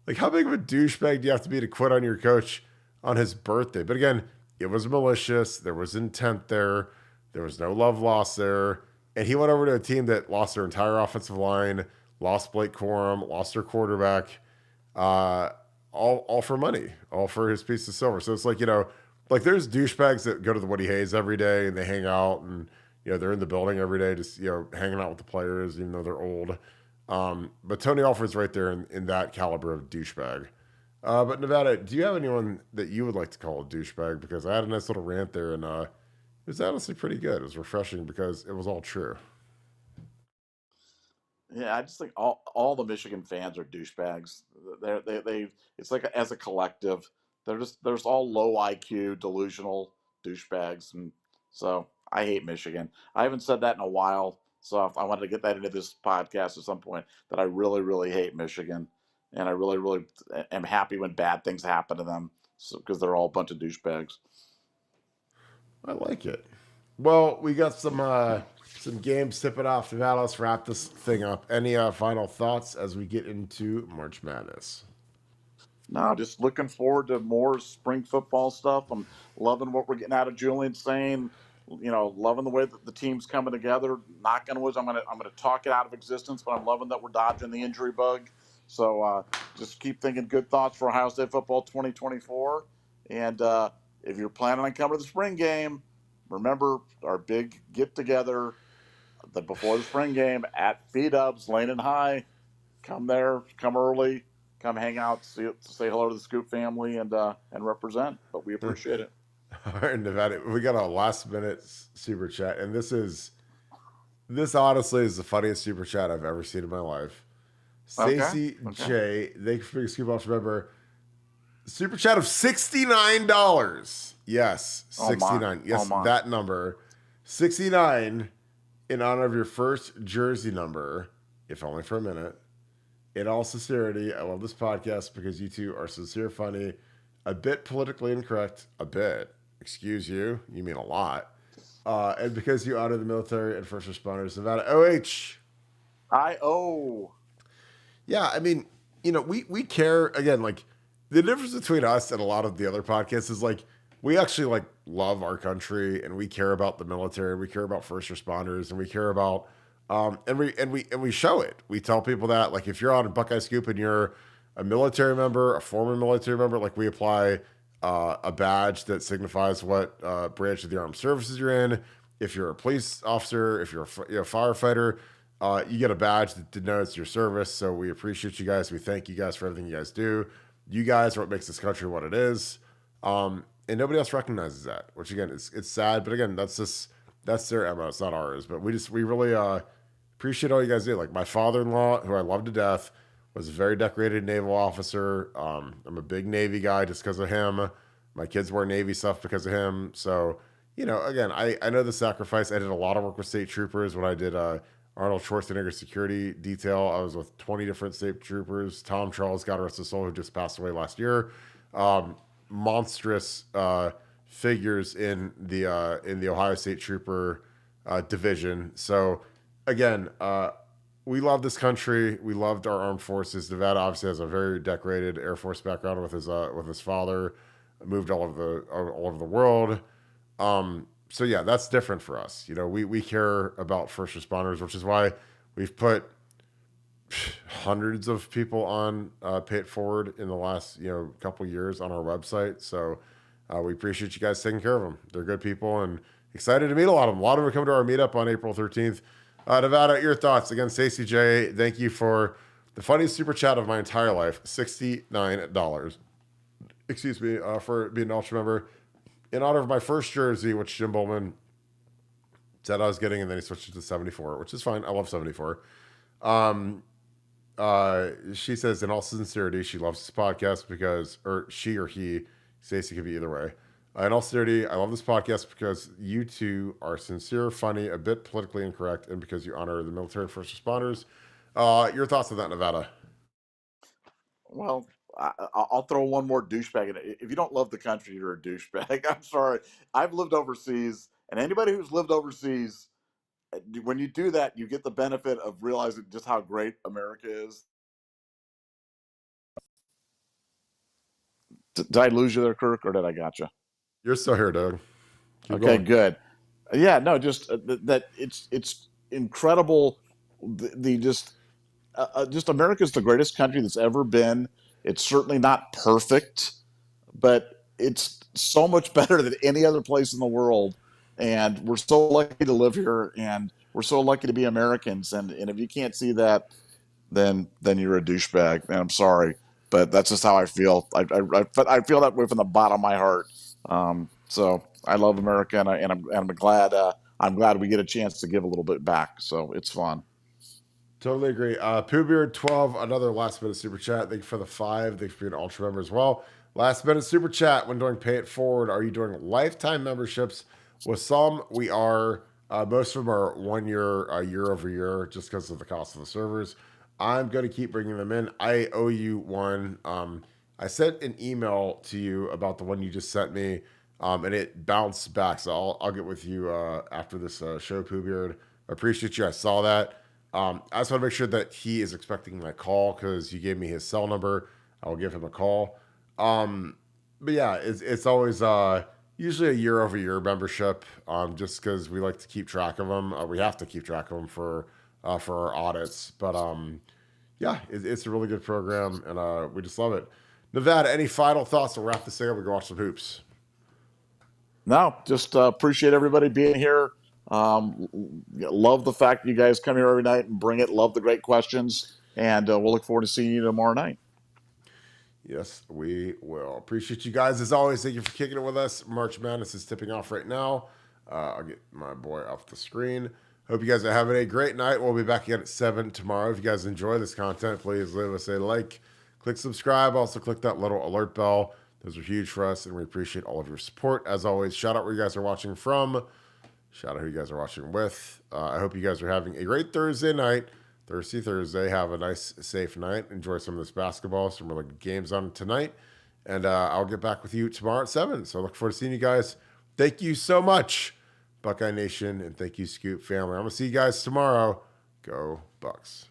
Like, how big of a douchebag do you have to be to quit on your coach on his birthday? But again, it was malicious. There was intent there. There was no love lost there. And he went over to a team that lost their entire offensive line, lost Blake Corum, lost their quarterback, all for money, all for his piece of silver. So it's like, like there's douchebags that go to the Woody Hayes every day and they hang out and, they're in the building every day, just, hanging out with the players, even though they're old. But Tony Alford's right there in that caliber of douchebag. But Nevada, do you have anyone that you would like to call a douchebag? Because I had a nice little rant there, and it was honestly pretty good. It was refreshing because it was all true. Yeah, I just think all the Michigan fans are douchebags. They it's like as a collective, there's all low IQ, delusional douchebags, and so I hate Michigan. I haven't said that in a while, so I wanted to get that into this podcast at some point that I really, really hate Michigan, and I really, really am happy when bad things happen to them, because they're all a bunch of douchebags. I like it. Well, we got some games tipping off. Nevada, let's wrap this thing up. Any final thoughts as we get into March Madness? No, just looking forward to more spring football stuff. I'm loving what we're getting out of Julian saying, loving the way that the team's coming together. Knocking on wood, I'm gonna talk it out of existence, but I'm loving that we're dodging the injury bug. So just keep thinking good thoughts for Ohio State football 2024. And if you're planning on coming to the spring game, remember our big get together before the spring game at Feed-Ups, Lane and High. Come there, come early, come hang out, say hello to the Scoop family, and represent. But we appreciate it. All right, Nevada, we got a last minute super chat, and this honestly is the funniest super chat I've ever seen in my life. Stacey J, thank you for being Scoop Off. Remember, super chat of $69. Yes, 69. Yes, that number, 69, in honor of your first jersey number, if only for a minute. In all sincerity, I love this podcast because you two are sincere, funny, a bit politically incorrect, a bit. Excuse you. You mean a lot. And because you honor the military and first responders. Nevada OH. I-O. Yeah, I mean, we care, again, like, the difference between us and a lot of the other podcasts is, like, we actually, like, love our country, and we care about the military, we care about first responders, and we care about, and we show it. We tell people that, like, if you're on a Buckeye Scoop and you're a military member, a former military member, like, we apply a badge that signifies what branch of the armed services you're in. If you're a police officer, if you're a firefighter, you get a badge that denotes your service. So we appreciate you guys. We thank you guys for everything you guys do. You guys are what makes this country what it is. And nobody else recognizes that, which again, it's sad, but again, that's their MO. It's not ours, but we really appreciate all you guys do. Like my father-in-law, who I love to death, was a very decorated naval officer. I'm a big Navy guy just because of him. My kids wear Navy stuff because of him. So, again, I know the sacrifice. I did a lot of work with state troopers when I did Arnold Schwarzenegger security detail. I was with 20 different state troopers. Tom Charles, God rest his soul, who just passed away last year. Monstrous figures in the Ohio State Trooper division. So, again, we love this country. We loved our armed forces. Nevada obviously has a very decorated Air Force background with his father. Moved all over the world. So yeah, that's different for us. We care about first responders, which is why we've put hundreds of people on Pay It Forward in the last couple years on our website. So we appreciate you guys taking care of them. They're good people and excited to meet a lot of them. A lot of them are coming to our meetup on April 13th. Nevada, your thoughts. Again, Stacey J, thank you for the funniest super chat of my entire life, $69. Excuse me, for being an Ultra member. In honor of my first jersey, which Jim Bowman said I was getting, and then he switched it to 74, which is fine. I love 74. Um, she says, in all sincerity, she loves this podcast because, or she or he, Stacey could be either way. In all sincerity, I love this podcast because you two are sincere, funny, a bit politically incorrect, and because you honor the military and first responders. Your thoughts on that, Nevada? Well, I'll throw one more douchebag in it. If you don't love the country, you're a douchebag. I'm sorry. I've lived overseas, and anybody who's lived overseas, when you do that, you get the benefit of realizing just how great America is. Did I lose you there, Kirk, or did I got you? You're still here, Doug. Keep Okay, going. good. Yeah, no, just that it's incredible. The just America's the greatest country that's ever been. It's certainly not perfect, but it's so much better than any other place in the world. And we're so lucky to live here, and we're so lucky to be Americans. And if you can't see that, then you're a douchebag. And I'm sorry, but that's just how I feel. I feel that way from the bottom of my heart. So I love America, I'm glad we get a chance to give a little bit back. So it's fun. Totally agree. Pooh Beard 12, another last minute super chat. Thank you for the 5. Thanks for being an ultra member as well. Last minute super chat. When doing pay it forward, are you doing lifetime memberships? With some, we are. Most of them are 1 year, year over year, just because of the cost of the servers. I'm going to keep bringing them in. I owe you one. I sent an email to you about the one you just sent me, and it bounced back. So I'll get with you after this show, Pooh Beard. I appreciate you. I saw that. I just want to make sure that he is expecting my call because you gave me his cell number. I will give him a call. But yeah, it's always usually a year over year membership, just because we like to keep track of them. We have to keep track of them for our audits. But yeah, it's a really good program, and we just love it. Nevada, any final thoughts to wrap this thing up? We go watch some hoops. No, just appreciate everybody being here. Love the fact that you guys come here every night and bring it. Love the great questions, and we'll look forward to seeing you tomorrow night. Yes, we will. Appreciate you guys as always. Thank you for kicking it with us. March Madness is tipping off right now. I'll get my boy off the screen. Hope you guys are having a great night. We'll be back again at 7 tomorrow. If you guys enjoy this content, please leave us a like, click subscribe. Also, click that little alert bell. Those are huge for us, and we appreciate all of your support. As always, shout out where you guys are watching from. Shout out who you guys are watching with. I hope you guys are having a great Thursday night. Thursday. Have a nice, safe night. Enjoy some of this basketball. Some really good games on tonight. And I'll get back with you tomorrow at 7. So I look forward to seeing you guys. Thank you so much, Buckeye Nation. And thank you, Scoop family. I'm going to see you guys tomorrow. Go Bucks.